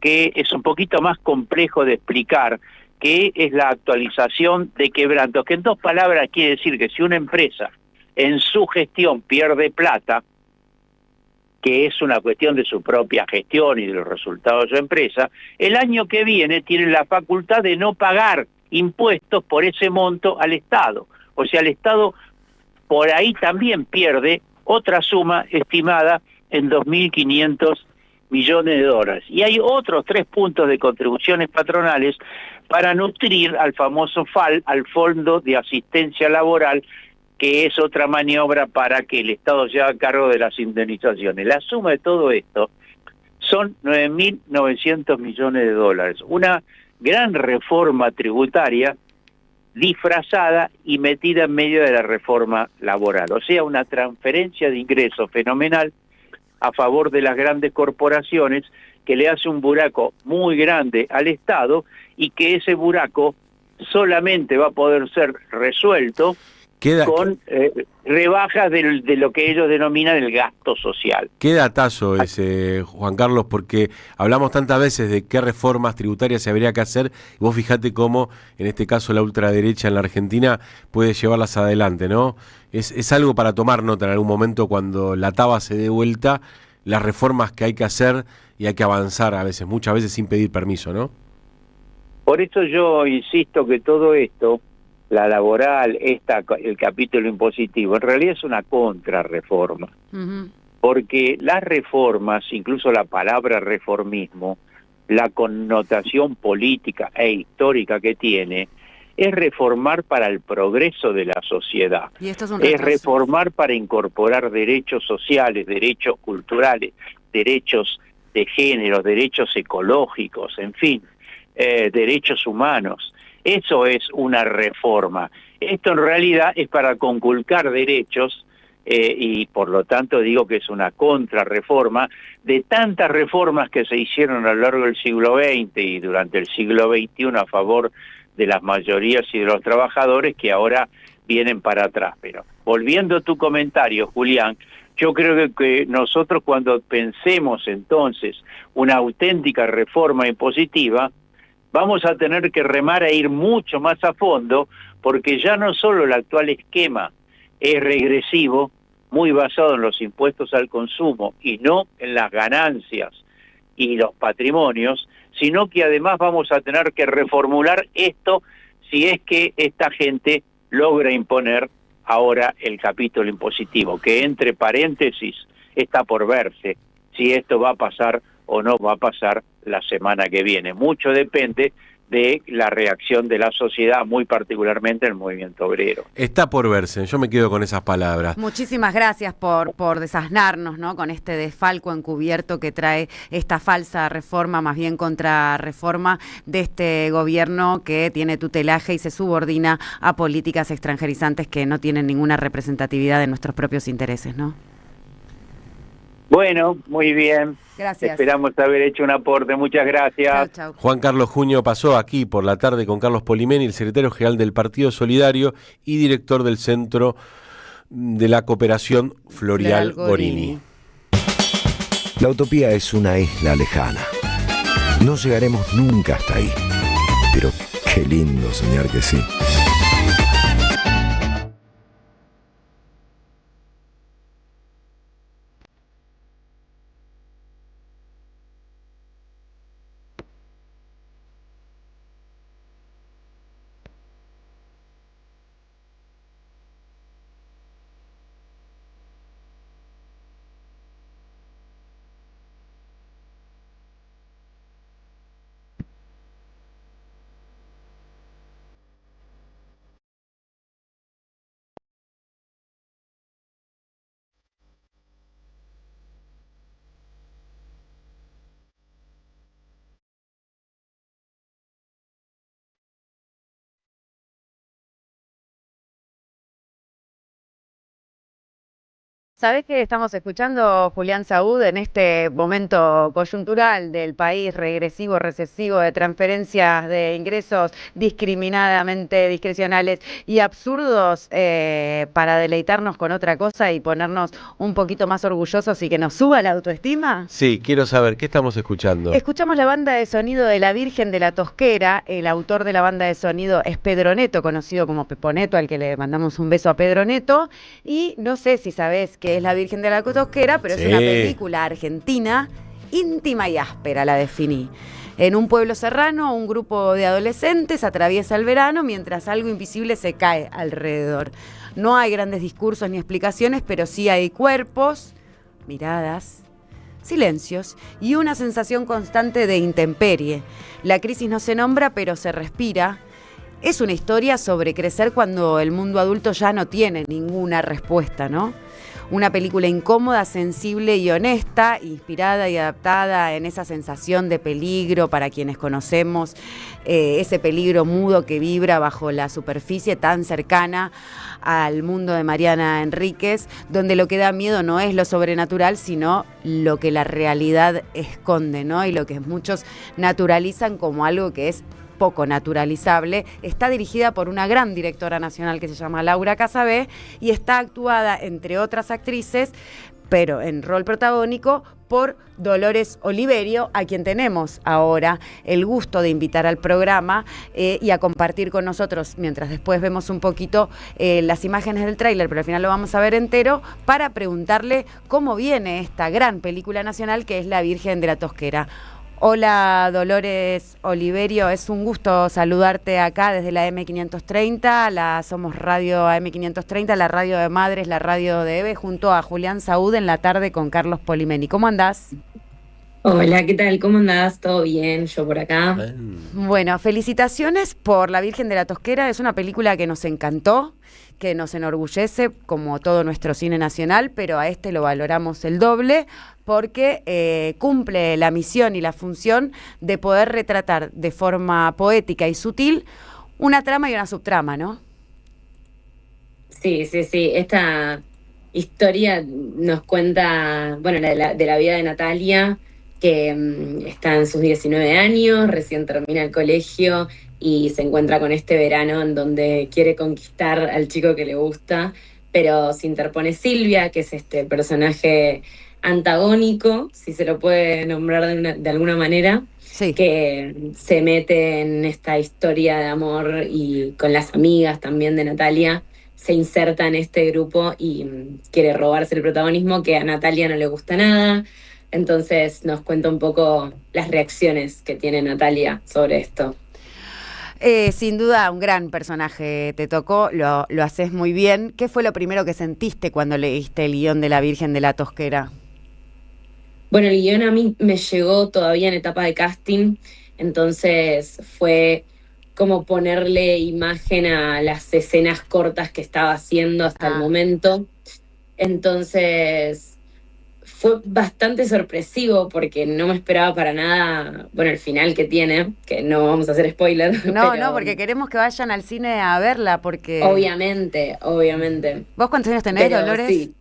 que es un poquito más complejo de explicar, que es la actualización de quebrantos, que en dos palabras quiere decir que si una empresa en su gestión pierde plata, que es una cuestión de su propia gestión y de los resultados de su empresa, el año que viene tiene la facultad de no pagar impuestos por ese monto al Estado. O sea, el Estado por ahí también pierde otra suma estimada en 2.500 millones de dólares. Y hay otros 3 puntos de contribuciones patronales para nutrir al famoso FAL, al Fondo de Asistencia Laboral, que es otra maniobra para que el Estado se haga cargo de las indemnizaciones. La suma de todo esto son 9.900 millones de dólares. Una gran reforma tributaria disfrazada y metida en medio de la reforma laboral. O sea, una transferencia de ingresos fenomenal a favor de las grandes corporaciones, que le hace un buraco muy grande al Estado, y que ese buraco solamente va a poder ser resuelto con rebajas de lo que ellos denominan el gasto social. Qué datazo ese, Juan Carlos, porque hablamos tantas veces de qué reformas tributarias se habría que hacer, y vos fijate cómo, en este caso, la ultraderecha en la Argentina puede llevarlas adelante, ¿no? Es algo para tomar nota en algún momento cuando la taba se dé vuelta, las reformas que hay que hacer, y hay que avanzar muchas veces sin pedir permiso, ¿no? Por eso yo insisto que todo esto, la laboral, el capítulo impositivo, en realidad es una contrarreforma. Porque las reformas, incluso la palabra reformismo, la connotación política e histórica que tiene, es reformar para el progreso de la sociedad. Y esto es reformar para incorporar derechos sociales, derechos culturales, derechos de género, derechos ecológicos, en fin, derechos humanos. Eso es una reforma. Esto en realidad es para conculcar derechos y por lo tanto digo que es una contrarreforma de tantas reformas que se hicieron a lo largo del siglo XX y durante el siglo XXI a favor de las mayorías y de los trabajadores, que ahora vienen para atrás. Pero volviendo a tu comentario, Julián, yo creo que nosotros cuando pensemos entonces una auténtica reforma impositiva, vamos a tener que remar e ir mucho más a fondo, porque ya no solo el actual esquema es regresivo, muy basado en los impuestos al consumo y no en las ganancias y los patrimonios, sino que además vamos a tener que reformular esto si es que esta gente logra imponer ahora el capítulo impositivo, que entre paréntesis está por verse si esto va a pasar o no va a pasar la semana que viene. Mucho depende de la reacción de la sociedad, muy particularmente el movimiento obrero. Está por verse, yo me quedo con esas palabras. Muchísimas gracias por desasnarnos, ¿no? Con este desfalco encubierto que trae esta falsa reforma, más bien contrarreforma de este gobierno que tiene tutelaje y se subordina a políticas extranjerizantes que no tienen ninguna representatividad de nuestros propios intereses, ¿no? Bueno, muy bien. Gracias. Esperamos haber hecho un aporte. Muchas gracias. Chau, chau. Juan Carlos Junio pasó aquí por la tarde con Carlos Polimeni, el secretario general del Partido Solidario y director del Centro de la Cooperación Florial Gorini. La utopía es una isla lejana. No llegaremos nunca hasta ahí. Pero qué lindo soñar que sí. ¿Sabés que estamos escuchando, Julián Saúd, en este momento coyuntural del país regresivo, recesivo, de transferencias de ingresos discriminadamente discrecionales y absurdos para deleitarnos con otra cosa y ponernos un poquito más orgullosos y que nos suba la autoestima? Sí, quiero saber, ¿qué estamos escuchando? Escuchamos la banda de sonido de La Virgen de la Tosquera. El autor de la banda de sonido es Pedro Neto, conocido como Pepo Neto, al que le mandamos un beso a Pedro Neto. Y no sé si sabés que es La Virgen de la Tosquera, pero sí, es una película argentina íntima y áspera, la definí. En un pueblo serrano, un grupo de adolescentes atraviesa el verano mientras algo invisible se cae alrededor. No hay grandes discursos ni explicaciones, pero sí hay cuerpos, miradas, silencios y una sensación constante de intemperie. La crisis no se nombra, pero se respira. Es una historia sobre crecer cuando el mundo adulto ya no tiene ninguna respuesta, ¿no? Una película incómoda, sensible y honesta, inspirada y adaptada en esa sensación de peligro para quienes conocemos, ese peligro mudo que vibra bajo la superficie tan cercana al mundo de Mariana Enríquez, donde lo que da miedo no es lo sobrenatural, sino lo que la realidad esconde, ¿no? Y lo que muchos naturalizan como algo que es poco naturalizable. Está dirigida por una gran directora nacional que se llama Laura Casabé y está actuada, entre otras actrices, pero en rol protagónico, por Dolores Oliverio, a quien tenemos ahora el gusto de invitar al programa y a compartir con nosotros, mientras después vemos un poquito las imágenes del tráiler, pero al final lo vamos a ver entero, para preguntarle cómo viene esta gran película nacional que es La Virgen de la Tosquera. Hola Dolores Oliverio, es un gusto saludarte acá desde la M530, Somos Radio AM530, la radio de Madres, la radio de EVE, junto a Julián Saúd en la tarde con Carlos Polimeni. ¿Cómo andás? Hola, ¿qué tal? ¿Cómo andás? ¿Todo bien? Yo por acá. Bueno, felicitaciones por La Virgen de la Tosquera, es una película que nos encantó, que nos enorgullece como todo nuestro cine nacional, pero a este lo valoramos el doble porque cumple la misión y la función de poder retratar de forma poética y sutil una trama y una subtrama, ¿no? Sí. Esta historia nos cuenta, bueno, de la vida de Natalia, que está en sus 19 años, recién termina el colegio y se encuentra con este verano en donde quiere conquistar al chico que le gusta, pero se interpone Silvia, que es este personaje antagónico, si se lo puede nombrar de alguna manera, sí, que se mete en esta historia de amor y con las amigas también de Natalia, se inserta en este grupo y quiere robarse el protagonismo, que a Natalia no le gusta nada. Entonces nos cuenta un poco las reacciones que tiene Natalia sobre esto. Sin duda un gran personaje te tocó, lo haces muy bien. ¿Qué fue lo primero que sentiste cuando leíste el guión de La Virgen de la Tosquera? Bueno, el guión a mí me llegó todavía en etapa de casting entonces fue como ponerle imagen a las escenas cortas que estaba haciendo hasta el momento. Entonces fue bastante sorpresivo porque no me esperaba para nada, bueno, el final que tiene, que no vamos a hacer spoiler. No, pero porque queremos que vayan al cine a verla, porque... Obviamente. ¿Vos cuántos años tenés, Pero Dolores? Sí,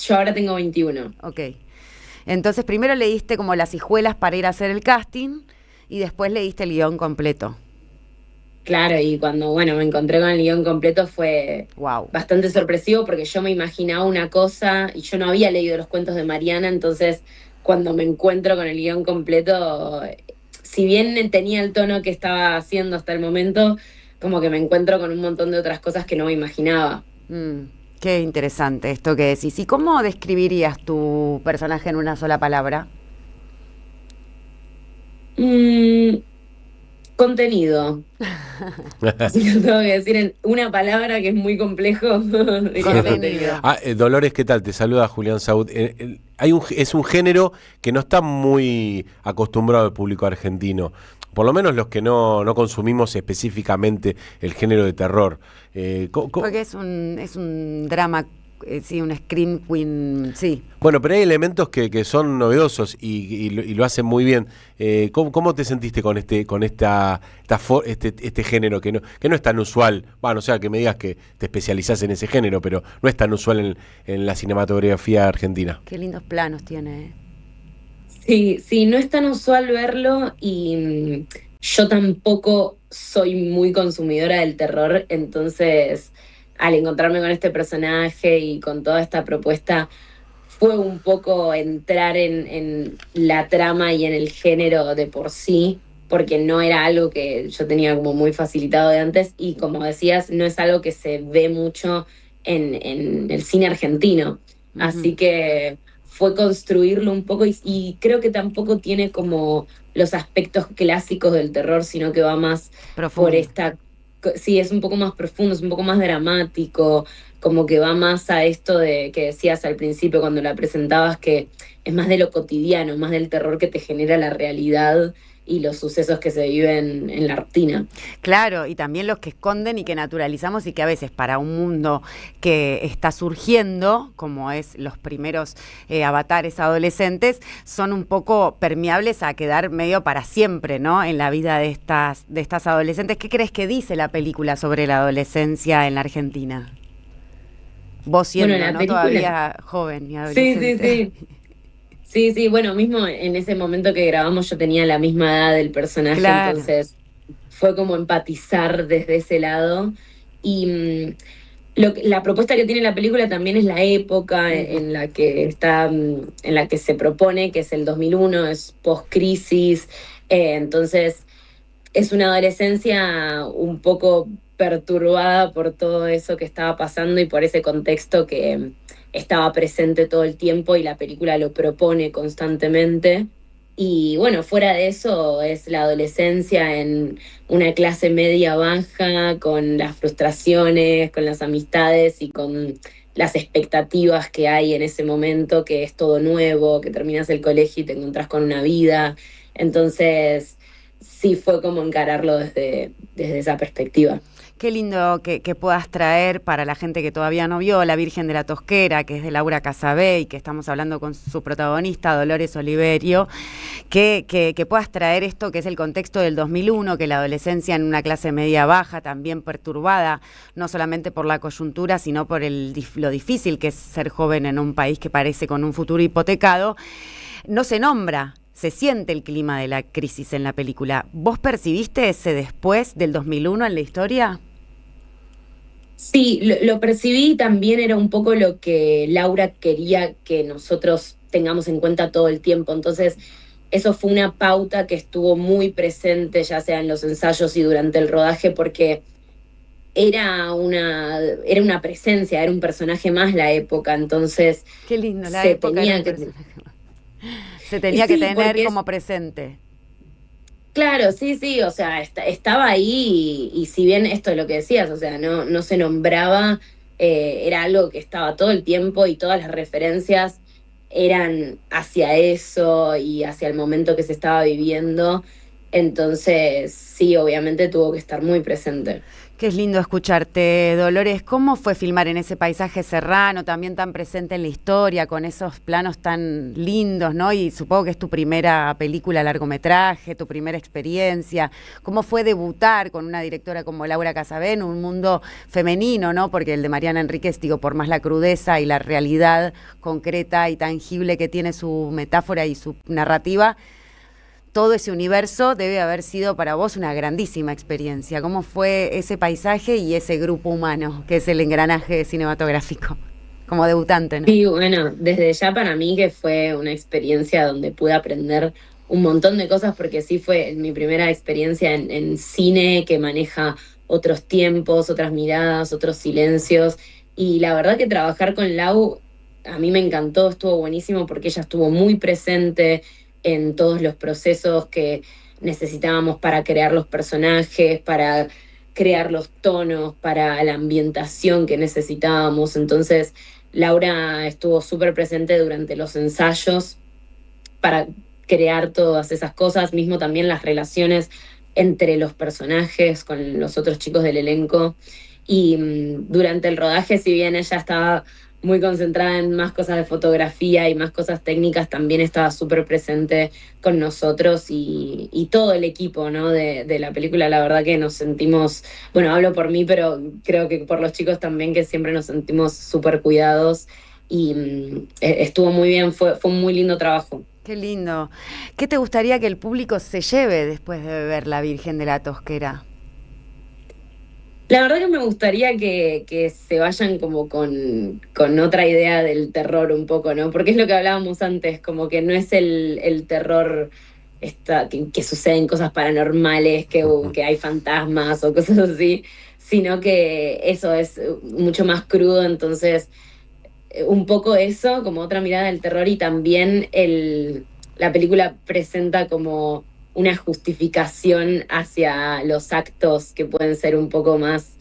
yo ahora tengo 21. Ok. Entonces primero leíste como las hijuelas para ir a hacer el casting y después leíste el guión completo. Claro, y cuando me encontré con el guión completo fue bastante sorpresivo porque yo me imaginaba una cosa y yo no había leído los cuentos de Mariana, entonces cuando me encuentro con el guión completo, si bien tenía el tono que estaba haciendo hasta el momento, como que me encuentro con un montón de otras cosas que no me imaginaba. Qué interesante esto que decís. ¿Y cómo describirías tu personaje en una sola palabra? Contenido. Si lo tengo que decir en una palabra que es muy complejo. Contenido. Dolores, ¿qué tal? Te saluda Julián Saúd. Es un género que no está muy acostumbrado al público argentino. Por lo menos los que no consumimos específicamente el género de terror. Porque es un drama, sí, un scream queen, sí. Bueno, pero hay elementos que son novedosos y lo hacen muy bien. ¿Cómo te sentiste con este género que no es tan usual? Bueno, o sea, que me digas que te especializás en ese género, pero no es tan usual en la cinematografía argentina. Qué lindos planos tiene, Sí, no es tan usual verlo y yo tampoco soy muy consumidora del terror, entonces al encontrarme con este personaje y con toda esta propuesta fue un poco entrar en la trama y en el género de por sí, porque no era algo que yo tenía como muy facilitado de antes y como decías, no es algo que se ve mucho en el cine argentino. Así que fue construirlo un poco y creo que tampoco tiene como los aspectos clásicos del terror, sino que va más profundo. Por esta... Sí, es un poco más profundo, es un poco más dramático, como que va más a esto de que decías al principio cuando la presentabas, que es más de lo cotidiano, más del terror que te genera la realidad y los sucesos que se viven en la rutina. Claro, y también los que esconden y que naturalizamos y que a veces para un mundo que está surgiendo, como es los primeros avatares adolescentes, son un poco permeables a quedar medio para siempre, ¿no? En la vida de estas adolescentes. ¿Qué crees que dice la película sobre la adolescencia en la Argentina? Vos siendo, ¿no? Todavía joven y adolescente. Sí, bueno, mismo en ese momento que grabamos yo tenía la misma edad del personaje, claro. Entonces fue como empatizar desde ese lado y la propuesta que tiene la película también es la época en la que está, en la que se propone, que es el 2001, es post-crisis, entonces es una adolescencia un poco perturbada por todo eso que estaba pasando y por ese contexto que estaba presente todo el tiempo y la película lo propone constantemente. Y bueno, fuera de eso es la adolescencia en una clase media baja, con las frustraciones, con las amistades y con las expectativas que hay en ese momento, que es todo nuevo, que terminas el colegio y te encontrás con una vida. Entonces sí fue como encararlo desde esa perspectiva. Qué lindo que puedas traer para la gente que todavía no vio La Virgen de la Tosquera, que es de Laura Casabé y que estamos hablando con su protagonista, Dolores Oliverio, que puedas traer esto que es el contexto del 2001, que la adolescencia en una clase media baja, también perturbada, no solamente por la coyuntura, sino por lo difícil que es ser joven en un país que parece con un futuro hipotecado, no se nombra. Se siente el clima de la crisis en la película. ¿Vos percibiste ese después del 2001 en la historia? Sí, lo percibí y también era un poco lo que Laura quería que nosotros tengamos en cuenta todo el tiempo. Entonces, eso fue una pauta que estuvo muy presente, ya sea en los ensayos y durante el rodaje, porque era una presencia, era un personaje más la época. Entonces, qué lindo, la época era un personaje más. Se tenía que tener como presente. Claro, sí, o sea, estaba ahí y si bien esto es lo que decías, o sea, no se nombraba, era algo que estaba todo el tiempo y todas las referencias eran hacia eso y hacia el momento que se estaba viviendo Entonces, sí, obviamente tuvo que estar muy presente. Qué lindo escucharte, Dolores. ¿Cómo fue filmar en ese paisaje serrano, también tan presente en la historia, con esos planos tan lindos, ¿no? Y supongo que es tu primera película largometraje, tu primera experiencia. ¿Cómo fue debutar con una directora como Laura Casabé en un mundo femenino, ¿no? Porque el de Mariana Enríquez, digo, por más la crudeza y la realidad concreta y tangible que tiene su metáfora y su narrativa, todo ese universo debe haber sido para vos una grandísima experiencia. ¿Cómo fue ese paisaje y ese grupo humano, que es el engranaje cinematográfico, como debutante, ¿no? Sí, bueno, desde ya para mí que fue una experiencia donde pude aprender un montón de cosas, porque sí fue mi primera experiencia en cine que maneja otros tiempos, otras miradas, otros silencios. Y la verdad que trabajar con Lau a mí me encantó, estuvo buenísimo porque ella estuvo muy presente en todos los procesos que necesitábamos para crear los personajes, para crear los tonos, para la ambientación que necesitábamos. Entonces, Laura estuvo súper presente durante los ensayos para crear todas esas cosas, mismo también las relaciones entre los personajes con los otros chicos del elenco. Y durante el rodaje, si bien ella estaba muy concentrada en más cosas de fotografía y más cosas técnicas, también estaba súper presente con nosotros y todo el equipo, ¿no? de la película. La verdad que nos sentimos, bueno, hablo por mí, pero creo que por los chicos también, que siempre nos sentimos súper cuidados y estuvo muy bien, fue un muy lindo trabajo. Qué lindo. ¿Qué te gustaría que el público se lleve después de ver La Virgen de la Tosquera? La verdad que me gustaría que se vayan como con otra idea del terror un poco, ¿no? Porque es lo que hablábamos antes, como que no es el terror que suceden cosas paranormales, que hay fantasmas o cosas así, sino que eso es mucho más crudo. Entonces, un poco eso, como otra mirada del terror, y también la película presenta como una justificación hacia los actos que pueden ser un poco más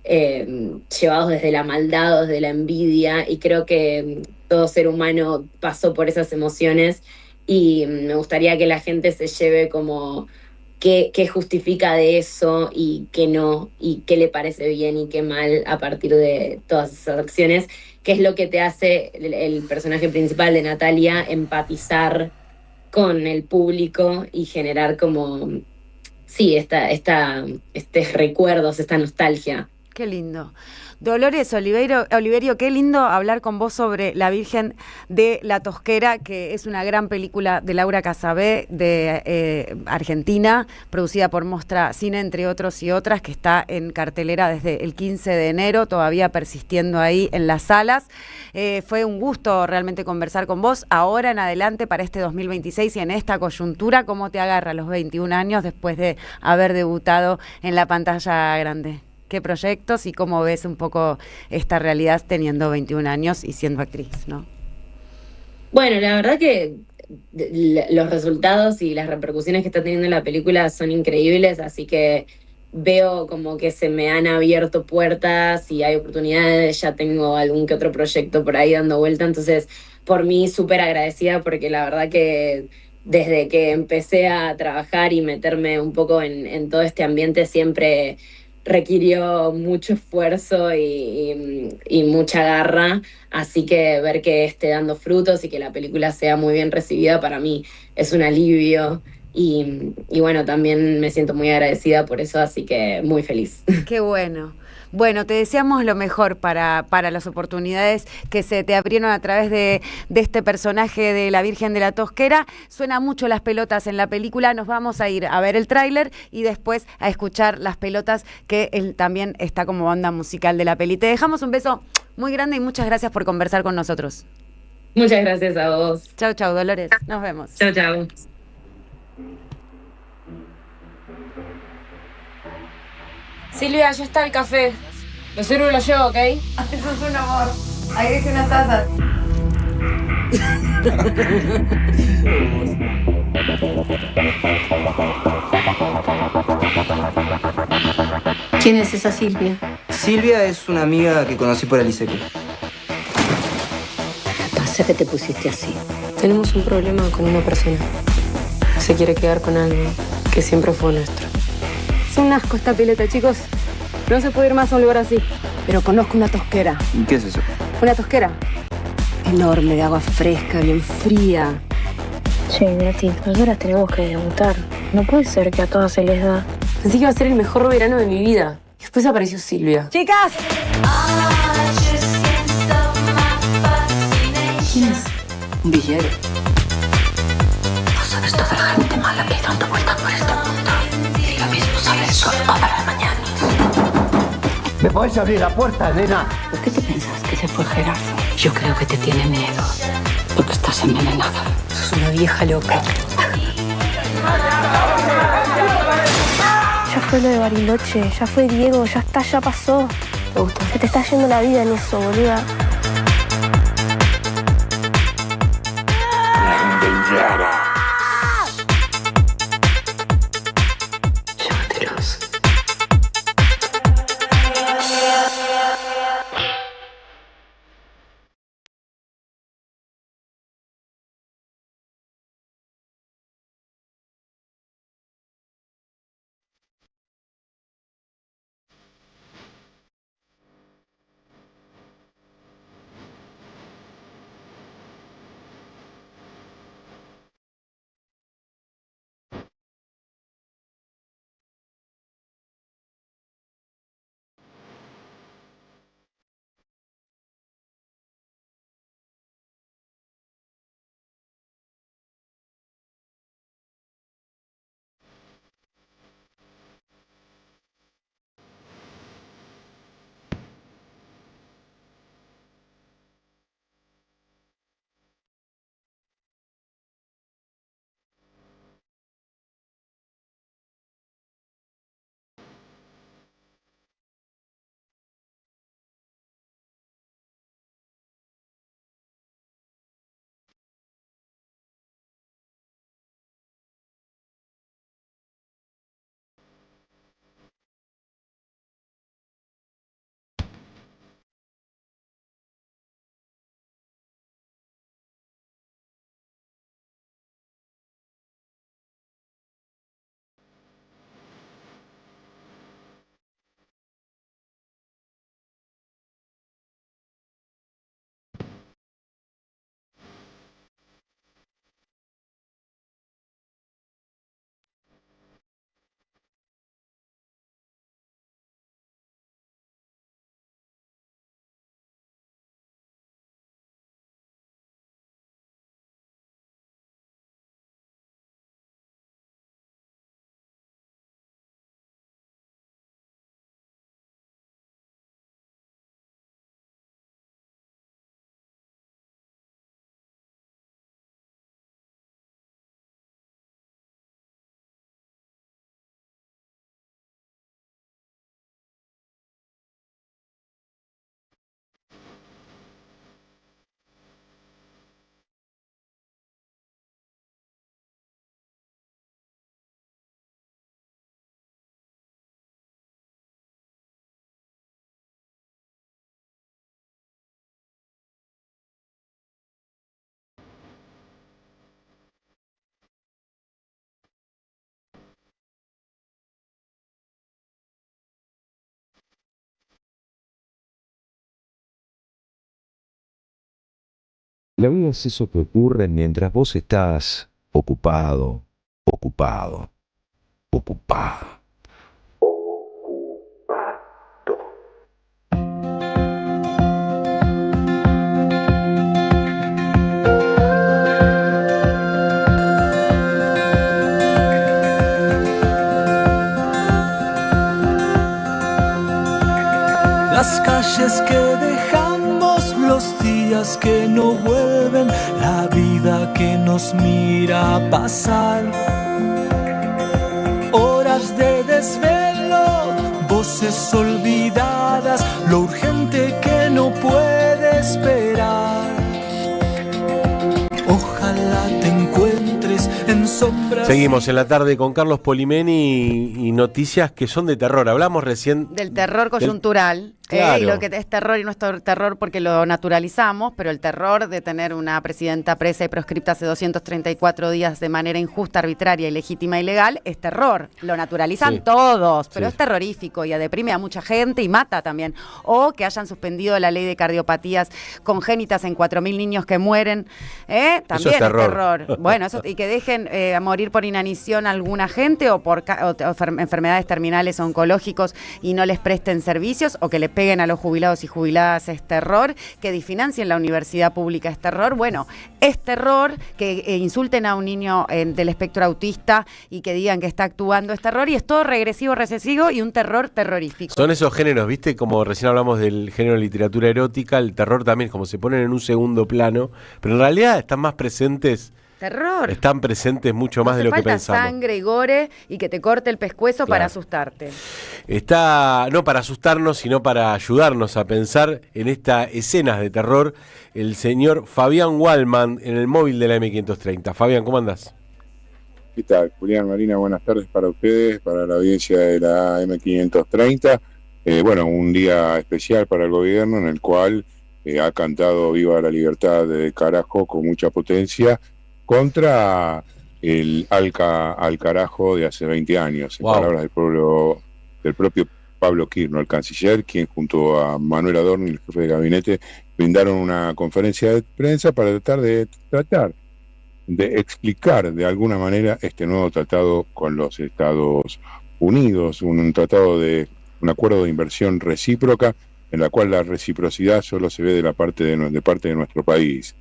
llevados desde la maldad o desde la envidia, y creo que todo ser humano pasó por esas emociones, y me gustaría que la gente se lleve como qué justifica de eso y qué no, y qué le parece bien y qué mal a partir de todas esas acciones, que es lo que te hace el personaje principal de Natalia empatizar con el público y generar como, sí, estos recuerdos, esta nostalgia. Qué lindo. Dolores Oliverio, qué lindo hablar con vos sobre La Virgen de la Tosquera, que es una gran película de Laura Casabé, de Argentina, producida por Mostra Cine, entre otros y otras, que está en cartelera desde el 15 de enero, todavía persistiendo ahí en las salas. Fue un gusto realmente conversar con vos. Ahora en adelante, para este 2026 y en esta coyuntura, ¿cómo te agarra los 21 años después de haber debutado en la pantalla grande? ¿Qué proyectos y cómo ves un poco esta realidad teniendo 21 años y siendo actriz, ¿no? Bueno, la verdad que los resultados y las repercusiones que está teniendo la película son increíbles, así que veo como que se me han abierto puertas y hay oportunidades. Ya tengo algún que otro proyecto por ahí dando vuelta, entonces por mí súper agradecida, porque la verdad que desde que empecé a trabajar y meterme un poco en todo este ambiente siempre requirió mucho esfuerzo y mucha garra, así que ver que esté dando frutos y que la película sea muy bien recibida, para mí es un alivio, y bueno, también me siento muy agradecida por eso, así que muy feliz. Qué bueno. Bueno, te deseamos lo mejor para las oportunidades que se te abrieron a través de este personaje de La Virgen de la Tosquera. Suena mucho las pelotas en la película. Nos vamos a ir a ver el tráiler y después a escuchar las pelotas, que él también está como banda musical de la peli. Te dejamos un beso muy grande y muchas gracias por conversar con nosotros. Muchas gracias a vos. Chau, chau, Dolores. Nos vemos. Chau, chau. Silvia, ya está el café. Lo sirvo y lo llevo, ¿ok? Eso es un amor. Ahí dejé unas tazas. ¿Quién es esa Silvia? Silvia es una amiga que conocí por el ISEC. ¿Qué pasa que te pusiste así? Tenemos un problema con una persona. Se quiere quedar con alguien. que siempre fue nuestro. Es un asco esta pileta, chicos. No se puede ir más a un lugar así. Pero conozco una tosquera. ¿Qué es eso? Una tosquera enorme, de agua fresca, bien fría. Che, Nati, nosotras tenemos que debutar. No puede ser que a todas se les da. Pensé que iba a ser el mejor verano de mi vida. Y después apareció Silvia. ¡Chicas! ¿Quién es? Un villero. No sabes toda la gente mala que hay dando vueltas por este mundo. Y lo mismo sale el sol todas las mañanas. ¿Me podés abrir la puerta, Elena? ¿Por qué te pensás que se fue Gerardo? Yo creo que te tiene miedo. Porque estás envenenada. Sos una vieja loca. Ya fue lo de Bariloche, ya fue Diego, ya está, ya pasó. Me gusta. Se te está yendo la vida en eso, boluda. Llévatelos. La vida es eso que ocurre mientras vos estás ocupado. Las calles que dejamos, los días que no vuelven, la vida que nos mira pasar. Horas de desvelo, voces olvidadas, lo urgente que no puede esperar. Ojalá te encuentres en sombras. Seguimos en la tarde con Carlos Polimeni y noticias que son de terror. Hablamos recién del terror coyuntural. Claro. Y lo que es terror y no es terror porque lo naturalizamos, pero el terror de tener una presidenta presa y proscripta hace 234 días de manera injusta, arbitraria, ilegítima y ilegal es terror. Lo naturalizan todos, pero es terrorífico y deprime a mucha gente y mata también. O que hayan suspendido la ley de cardiopatías congénitas en 4.000 niños que mueren, también es terror. Bueno, eso, y que dejen morir por inanición a alguna gente o por enfermedades terminales oncológicos y no les presten servicios, o que le peguen a los jubilados y jubiladas es terror, que disfinancien la universidad pública es terror. Bueno, es terror que insulten a un niño del espectro autista y que digan que está actuando es terror, y es todo regresivo, recesivo y un terror terrorífico. Son esos géneros, ¿viste? Como recién hablamos del género de literatura erótica, el terror también, como se ponen en un segundo plano, pero en realidad están más presentes. Terror. Están presentes mucho más de lo que pensamos. Sangre y gore y que te corte el pescuezo para asustarte. No para asustarnos, sino para ayudarnos a pensar en estas escenas de terror, el señor Fabián Wallman en el móvil de la M530. Fabián, ¿cómo andás? ¿Qué tal? Julián, Marina, buenas tardes para ustedes, para la audiencia de la M530. Bueno, un día especial para el gobierno en el cual ha cantado Viva la Libertad de carajo con mucha potencia contra el al carajo de hace 20 años, en palabras del propio Pablo Kirchner, el canciller, quien junto a Manuel Adorni, el jefe de gabinete, brindaron una conferencia de prensa para tratar de explicar de alguna manera este nuevo tratado con los Estados Unidos, un acuerdo de inversión recíproca, en la cual la reciprocidad solo se ve de parte de nuestro país.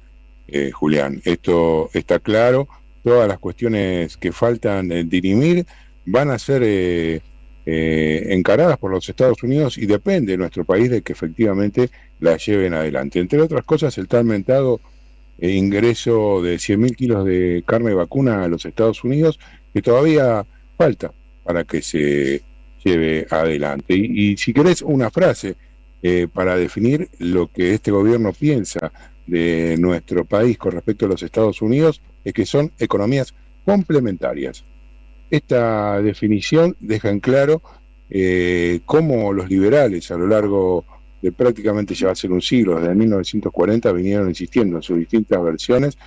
Julián, esto está claro. Todas las cuestiones que faltan dirimir van a ser encaradas por los Estados Unidos, y depende de nuestro país de que efectivamente las lleven adelante. Entre otras cosas, el tan mentado ingreso de 100.000 kilos de carne vacuna a los Estados Unidos, que todavía falta para que se lleve adelante. Y si querés una frase para definir lo que este gobierno piensa de nuestro país con respecto a los Estados Unidos, es que son economías complementarias. Esta definición deja en claro cómo los liberales a lo largo de prácticamente ya va a ser un siglo, desde 1940, vinieron insistiendo en sus distintas versiones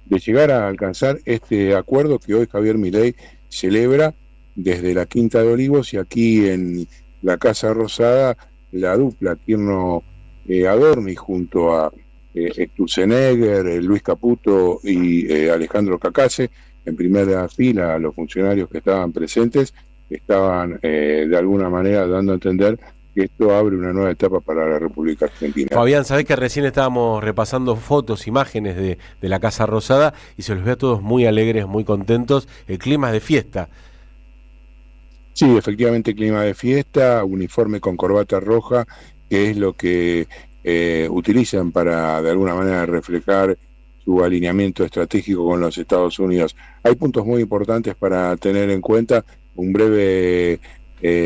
de llegar a alcanzar este acuerdo que hoy Javier Milei celebra desde la Quinta de Olivos, y aquí en la Casa Rosada la dupla Kirchner-Adorni junto a Sturzenegger, Luis Caputo y Alejandro Cacase, en primera fila los funcionarios que estaban presentes, estaban de alguna manera dando a entender que esto abre una nueva etapa para la República Argentina. Fabián, sabés que recién estábamos repasando fotos, imágenes de la Casa Rosada, y se los ve a todos muy alegres, muy contentos, el clima es de fiesta. Sí, efectivamente, clima de fiesta, uniforme con corbata roja, que es lo que utilizan para de alguna manera reflejar su alineamiento estratégico con los Estados Unidos. Hay puntos muy importantes para tener en cuenta, un breve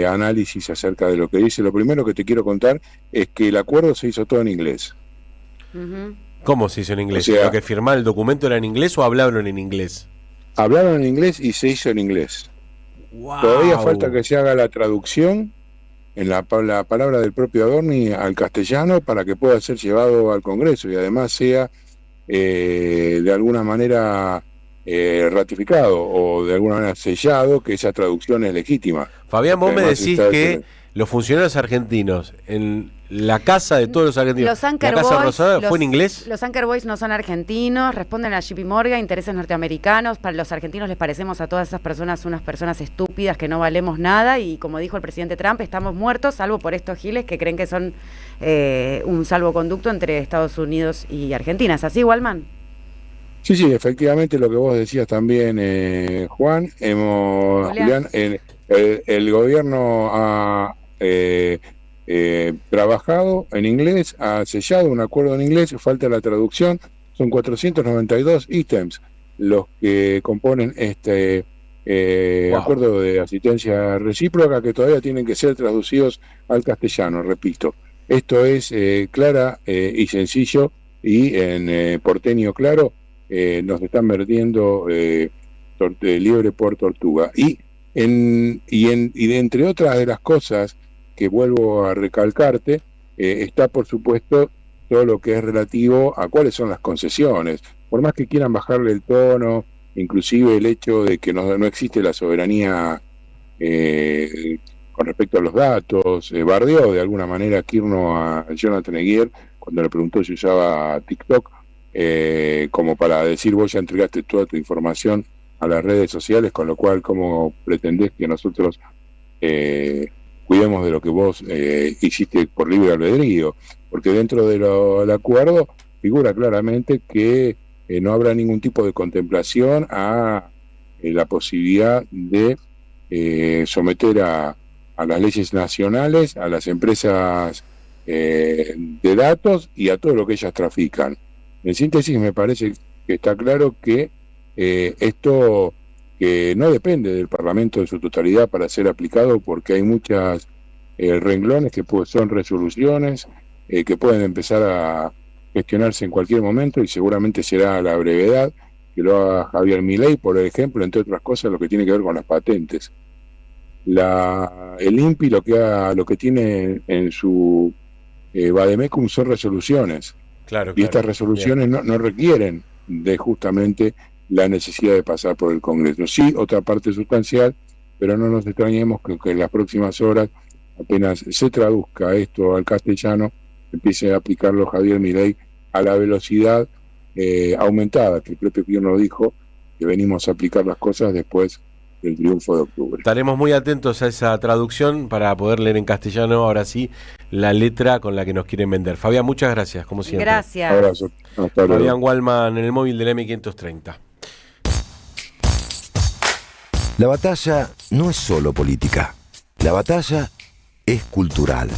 análisis acerca de lo que dice. Lo primero que te quiero contar es que el acuerdo se hizo todo en inglés. ¿Cómo se hizo en inglés? O sea, ¿Lo que firmaba el documento era en inglés o hablaron en inglés? Hablaron en inglés y se hizo en inglés. Wow. Todavía falta que se haga la traducción en la palabra del propio Adorni al castellano para que pueda ser llevado al Congreso y además sea de alguna manera ratificado o de alguna manera sellado que esa traducción es legítima. Fabián, vos me decís que los funcionarios argentinos en la casa de todos los argentinos, la Casa Rosada, ¿fue en inglés? Los Anchor Boys no son argentinos, responden a JP Morgan, intereses norteamericanos. Para los argentinos les parecemos a todas esas personas unas personas estúpidas que no valemos nada, y como dijo el presidente Trump, estamos muertos, salvo por estos giles que creen que son un salvoconducto entre Estados Unidos y Argentina. ¿Es así, Wallman? Sí, efectivamente, lo que vos decías también, Julián, el gobierno ha trabajado en inglés, ha sellado un acuerdo en inglés, falta la traducción, son 492 ítems los que componen este acuerdo de asistencia recíproca, que todavía tienen que ser traducidos al castellano, repito. Esto es clara y sencillo, y en porteño claro, nos están vertiendo liebre por tortuga. Y entre otras de las cosas que vuelvo a recalcarte, está por supuesto todo lo que es relativo a cuáles son las concesiones. Por más que quieran bajarle el tono, inclusive el hecho de que no existe la soberanía con respecto a los datos, bardeó de alguna manera Kirchner a Jonathan Eguier cuando le preguntó si usaba TikTok, como para decir vos ya entregaste toda tu información a las redes sociales, con lo cual ¿cómo pretendés que nosotros cuidemos de lo que vos hiciste por libre albedrío? Porque dentro del acuerdo figura claramente que no habrá ningún tipo de contemplación a la posibilidad de someter a las leyes nacionales, a las empresas de datos y a todo lo que ellas trafican. En síntesis, me parece que está claro que esto que no depende del Parlamento en su totalidad para ser aplicado, porque hay muchas renglones que son resoluciones que pueden empezar a gestionarse en cualquier momento, y seguramente será a la brevedad que lo haga Javier Milei, por ejemplo, entre otras cosas, lo que tiene que ver con las patentes. El INPI lo que tiene en su vademecum son resoluciones, y estas resoluciones no requieren de justamente la necesidad de pasar por el Congreso. Sí, otra parte sustancial, pero no nos extrañemos que en las próximas horas, apenas se traduzca esto al castellano, empiece a aplicarlo Javier Milei a la velocidad aumentada, que el propio Kirchner dijo, que venimos a aplicar las cosas después del triunfo de octubre. Estaremos muy atentos a esa traducción para poder leer en castellano, ahora sí, la letra con la que nos quieren vender. Fabián, muchas gracias, como siempre. Gracias. Abrazo. Hasta luego. Fabián Wallman en el móvil del M530. La batalla no es solo política. La batalla es cultural.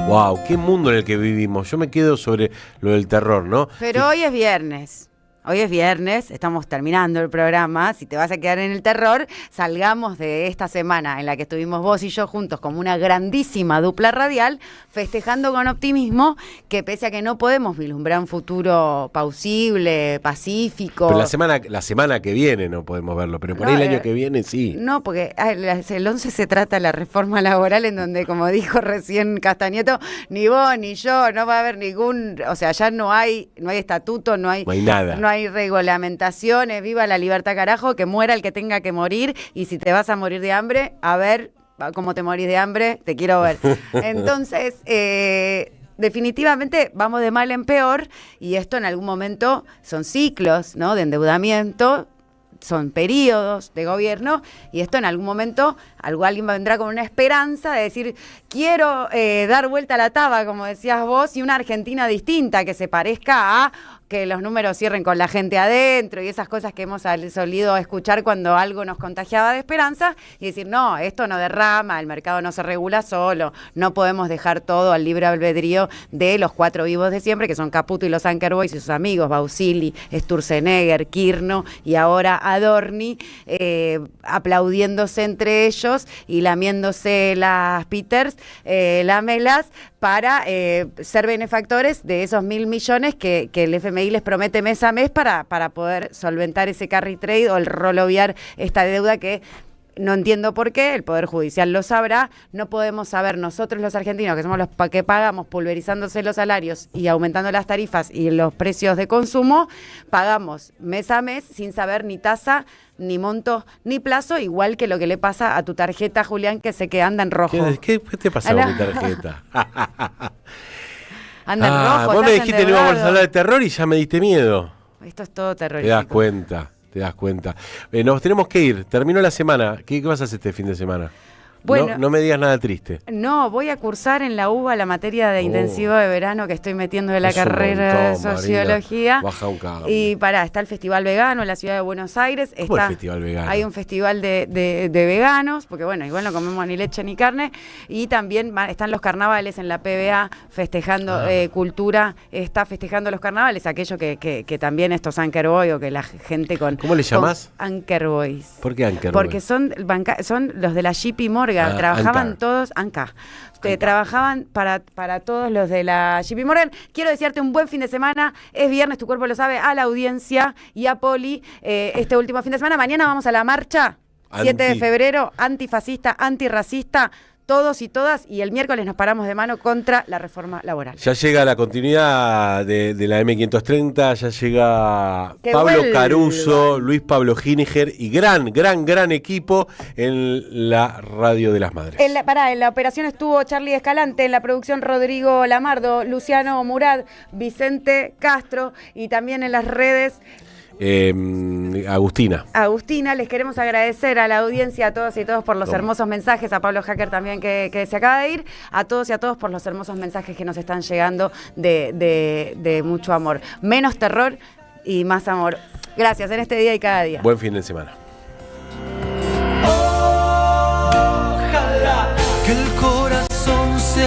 Wow, qué mundo en el que vivimos. Yo me quedo sobre lo del terror, ¿no? Pero hoy es viernes. Hoy es viernes, estamos terminando el programa. Si te vas a quedar en el terror, salgamos de esta semana en la que estuvimos vos y yo juntos como una grandísima dupla radial, festejando con optimismo que pese a que no podemos vislumbrar un futuro plausible, pacífico. Pero la semana que viene no podemos verlo, pero por ahí el año que viene sí. No, porque el 11 se trata de la reforma laboral, en donde, como dijo recién Castañeto, ni vos ni yo, no va a haber ningún, o sea, ya no hay estatuto, no hay nada. No hay regulamentaciones, viva la libertad, carajo, que muera el que tenga que morir, y si te vas a morir de hambre, a ver cómo te morís de hambre, te quiero ver. Entonces, definitivamente vamos de mal en peor, y esto en algún momento son ciclos, ¿no?, de endeudamiento, son periodos de gobierno, y esto en algún momento alguien vendrá con una esperanza de decir, quiero dar vuelta a la taba, como decías vos, y una Argentina distinta que se parezca a que los números cierren con la gente adentro y esas cosas que hemos solido escuchar cuando algo nos contagiaba de esperanza, y decir, no, esto no derrama, el mercado no se regula solo, no podemos dejar todo al libre albedrío de los cuatro vivos de siempre, que son Caputo y los Anker Boys y sus amigos, Bausili, Sturzenegger, Kirchner y ahora Adorni, aplaudiéndose entre ellos y lamiéndose las Peters, lamelas, para ser benefactores de esos 1.000 millones que el FMI les promete mes a mes para poder solventar ese carry trade o el roloviar esta deuda que no entiendo por qué, el Poder Judicial lo sabrá, no podemos saber nosotros los argentinos, que somos los que pagamos pulverizándose los salarios y aumentando las tarifas y los precios de consumo, pagamos mes a mes sin saber ni tasa, ni monto, ni plazo, igual que lo que le pasa a tu tarjeta, Julián, que sé que anda en rojo. ¿Qué te pasa con mi tarjeta? Anda en rojo. Vos me dijiste que no íbamos a hablar de terror y ya me diste miedo. Esto es todo terrorífico. Te das cuenta. Nos tenemos que ir. Terminó la semana. ¿Qué vas a hacer este fin de semana? Bueno, no me digas nada triste. No, voy a cursar en la UBA la materia de intensivo de verano que estoy metiendo de la carrera de sociología. Marina, baja un cable. Y está el Festival Vegano en la ciudad de Buenos Aires. ¿Cómo el Festival Vegano? Hay un festival de veganos, porque bueno, igual no comemos ni leche ni carne. Y también están los carnavales en la PBA festejando cultura, está festejando los carnavales, aquello que también estos Anker Boys o que la gente con... ¿Cómo le llamás? Anker Boys. ¿Por qué Anker Boys? Porque son los de la JP Morgan. Trabajaban Ancar. Todos, trabajaban para todos los de la JP Morgan. Quiero desearte un buen fin de semana. Es viernes, tu cuerpo lo sabe, a la audiencia y a Poli este último fin de semana. Mañana vamos a la marcha, 7 de febrero, antifascista, antirracista. todos y todas, y el miércoles nos paramos de mano contra la reforma laboral. Ya llega la continuidad de la M530, ya llega que Pablo vuelva. Caruso, Luis Pablo Giniger y gran equipo en la Radio de las Madres. En la operación estuvo Charlie Escalante, en la producción Rodrigo Lamardo, Luciano Murad, Vicente Castro y también en las redes... Agustina, les queremos agradecer a la audiencia, a todos y todos por los hermosos mensajes, a Pablo Hacker también que se acaba de ir, a todos y a todos por los hermosos mensajes que nos están llegando de mucho amor. Menos terror y más amor. Gracias en este día y cada día. Buen fin de semana.